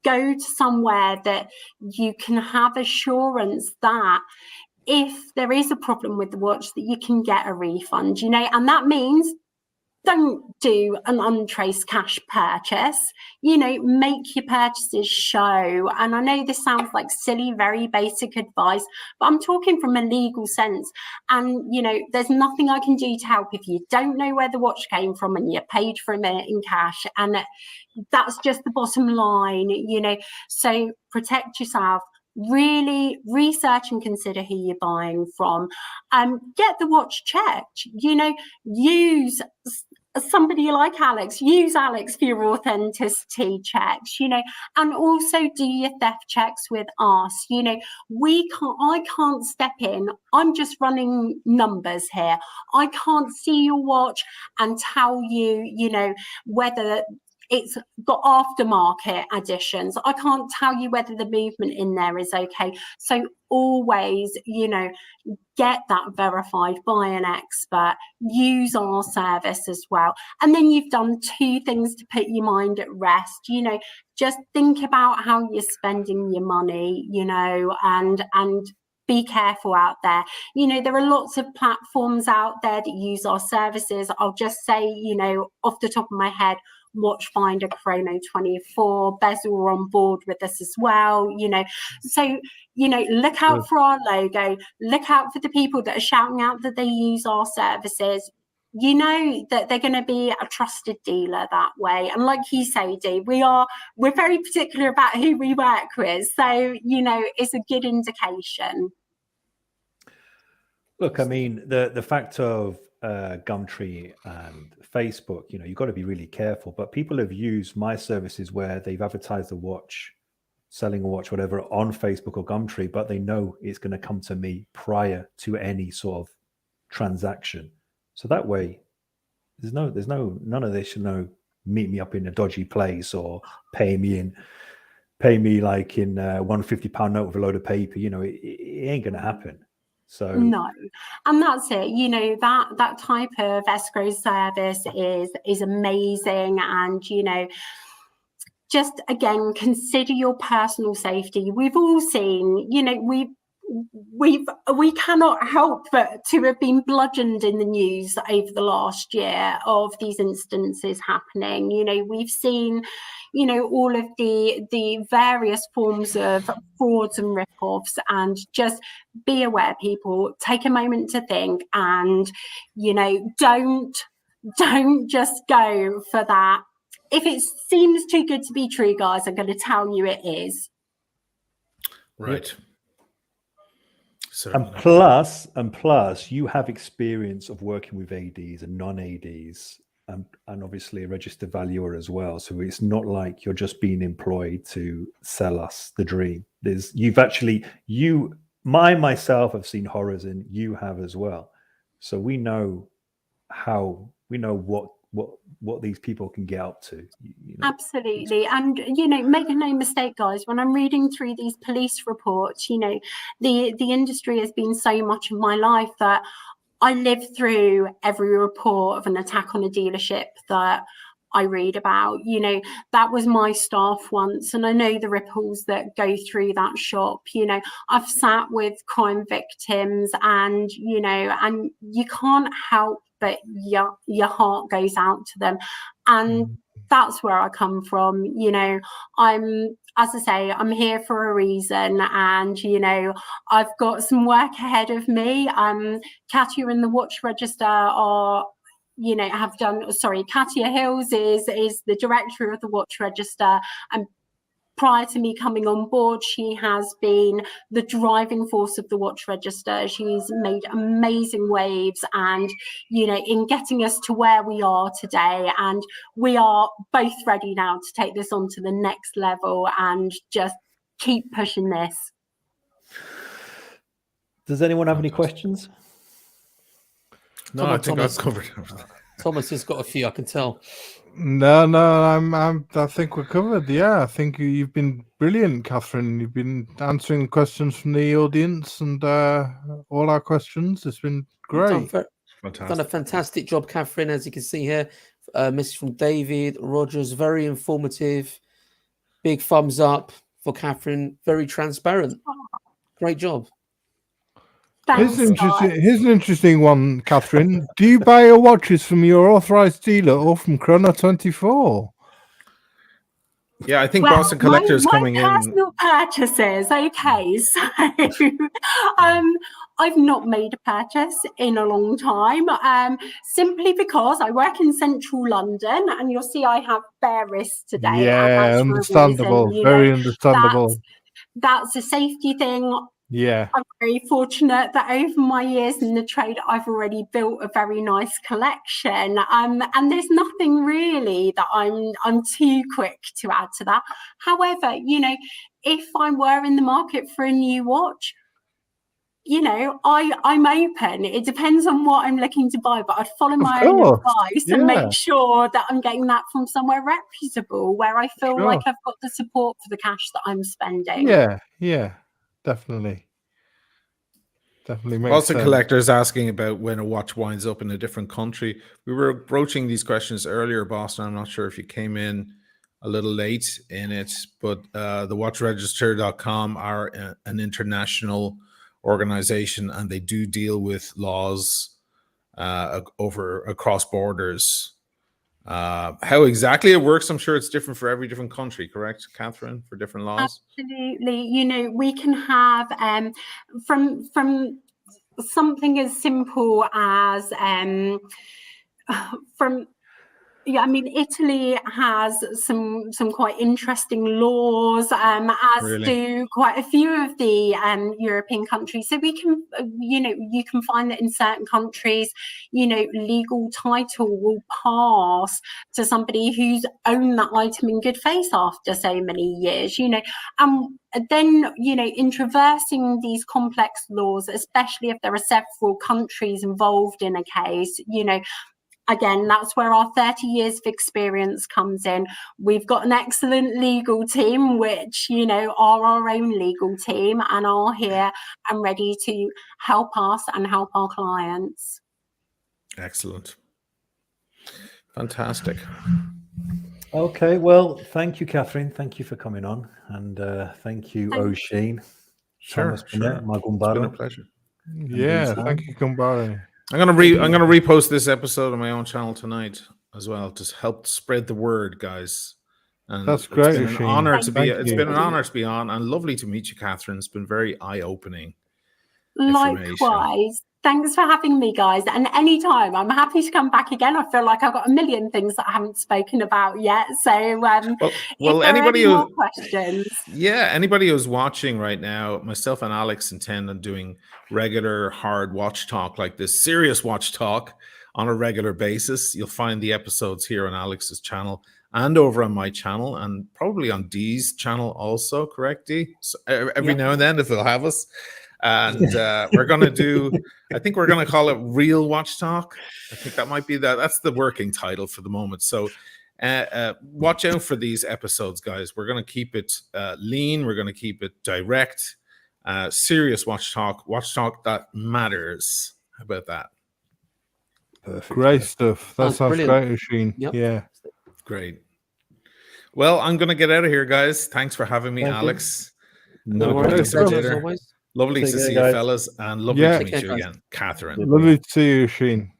go to somewhere that you can have assurance that if there is a problem with the watch, that you can get a refund, and that means don't do an untraced cash purchase, make your purchases show. And I know this sounds like silly, very basic advice, but I'm talking from a legal sense. And, there's nothing I can do to help if you don't know where the watch came from and you paid for it in cash. And that's just the bottom line, so protect yourself. Really research and consider who you're buying from. Get the watch checked. Use somebody like Alex. Use Alex for your authenticity checks. And also do your theft checks with us. I can't step in. I'm just running numbers here. I can't see your watch and tell you, whether it's got aftermarket additions. I can't tell you whether the movement in there is okay. So always, get that verified by an expert. Use our service as well. And then you've done two things to put your mind at rest. Just think about how you're spending your money, and be careful out there. There are lots of platforms out there that use our services. I'll just say, off the top of my head, Watchfinder, Chrono 24, Bezel are on board with us as well, so look out for our logo, look out for the people that are shouting out that they use our services. That they're going to be a trusted dealer that way. And like you say, Dee, we're very particular about who we work with, so it's a good indication. Look, I mean, the fact of Gumtree and Facebook, you've got to be really careful. But people have used my services where they've advertised a watch, selling a watch, whatever, on Facebook or Gumtree, but they know it's going to come to me prior to any sort of transaction. So that way, none of this, meet me up in a dodgy place or pay me like in £150 note with a load of paper. It ain't going to happen. So no, and that's it. That type of escrow service is amazing, and just again, consider your personal safety. We've all seen, we cannot help but to have been bludgeoned in the news over the last year of these instances happening. We've seen, all of the various forms of frauds and rip-offs, and just be aware, people. Take a moment to think, and don't just go for that if it seems too good to be true, guys, I'm going to tell you it is. Right. And plus, you have experience of working with ADs and non-ADs, and obviously a registered valuer as well. So it's not like you're just being employed to sell us the dream. Myself have seen horrors, and you have as well. So we know what these people can get up to. Absolutely. And, make no mistake, guys, when I'm reading through these police reports, the industry has been so much of my life that I live through every report of an attack on a dealership that I read about. That was my staff once, and I know the ripples that go through that shop. I've sat with crime victims, and and you can't help but your heart goes out to them. And that's where I come from. As I say, I'm here for a reason, and I've got some work ahead of me. Katia and the Watch Register are Katia Hills is the director of the Watch Register, and prior to me coming on board, she has been the driving force of the Watch Register. She's made amazing waves, and in getting us to where we are today. And we are both ready now to take this on to the next level and just keep pushing this. Does anyone have any questions? No, I think I've covered everything. Thomas has got a few, I can tell. No, I think we're covered. Yeah, I think you've been brilliant, Catherine. You've been answering questions from the audience and all our questions. It's been great. Done a fantastic job, Catherine. As you can see here, message from David Rogers, very informative. Big thumbs up for Catherine. Very transparent. Great job. Here's an interesting one, Catherine. Do you buy your watches from your authorized dealer or from Chrono24? Yeah, I think Boston Collector's coming in. Personal purchases. Okay, so I've not made a purchase in a long time, simply because I work in central London, and you'll see I have bare wrists today. Yeah, understandable. Very understandable. That's a safety thing. Yeah, I'm very fortunate that over my years in the trade, I've already built a very nice collection. And there's nothing really that I'm too quick to add to that. However, if I were in the market for a new watch, I'm open. It depends on what I'm looking to buy, but I'd follow my own advice and make sure that I'm getting that from somewhere reputable, where I feel like I've got the support for the cash that I'm spending. Yeah. Definitely makes Boston sense. Collector's asking about when a watch winds up in a different country. We were broaching these questions earlier, Boston. I'm not sure if you came in a little late in it, but the watchregister.com are an international organization, and they do deal with laws across borders. How exactly it works, I'm sure it's different for every different country, correct, Catherine, for different laws? Absolutely. We can have from something as simple as Italy has some quite interesting laws, as do quite a few of the European countries. So we can, you can find that in certain countries, legal title will pass to somebody who's owned that item in good faith after so many years, then, in traversing these complex laws, especially if there are several countries involved in a case, again, that's where our 30 years of experience comes in. We've got an excellent legal team, which, are our own legal team and are here and ready to help us and help our clients. Excellent. Fantastic. Okay, well, thank you, Catherine. Thank you for coming on. And thank you, O'Shane. Sure. It's been a pleasure. Yeah, thank you, Kumbari. I'm gonna repost this episode on my own channel tonight as well to help spread the word, guys. And that's great. It's been an honor to be. It's been an honor to be on, and lovely to meet you, Catherine. It's been very eye-opening. Likewise. Thanks for having me, guys. And anytime, I'm happy to come back again. I feel like I've got a million things that I haven't spoken about yet. So, well, if there anybody are any more questions, anybody who's watching right now, myself and Alex intend on doing regular hard watch talk like this, serious watch talk on a regular basis. You'll find the episodes here on Alex's channel and over on my channel, and probably on Dee's channel also. Correct, Dee? So every now and then, if they'll have us. And we're going to do, I think we're going to call it Real Watch Talk. I think that might be that's the working title for the moment. So watch out for these episodes, guys. We're going to keep it lean. We're going to keep it direct, serious watch talk that matters. How about that? Perfect. Great stuff. That sounds great, Oisin. Yep. Yeah. Great. Well, I'm going to get out of here, guys. Thanks for having me, Alex. No worries. As always. Lovely to see you, fellas, and lovely to meet you again, Catherine. Lovely to see you, Oisin.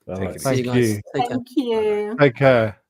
Thank you. Thank you. thank you. Take care.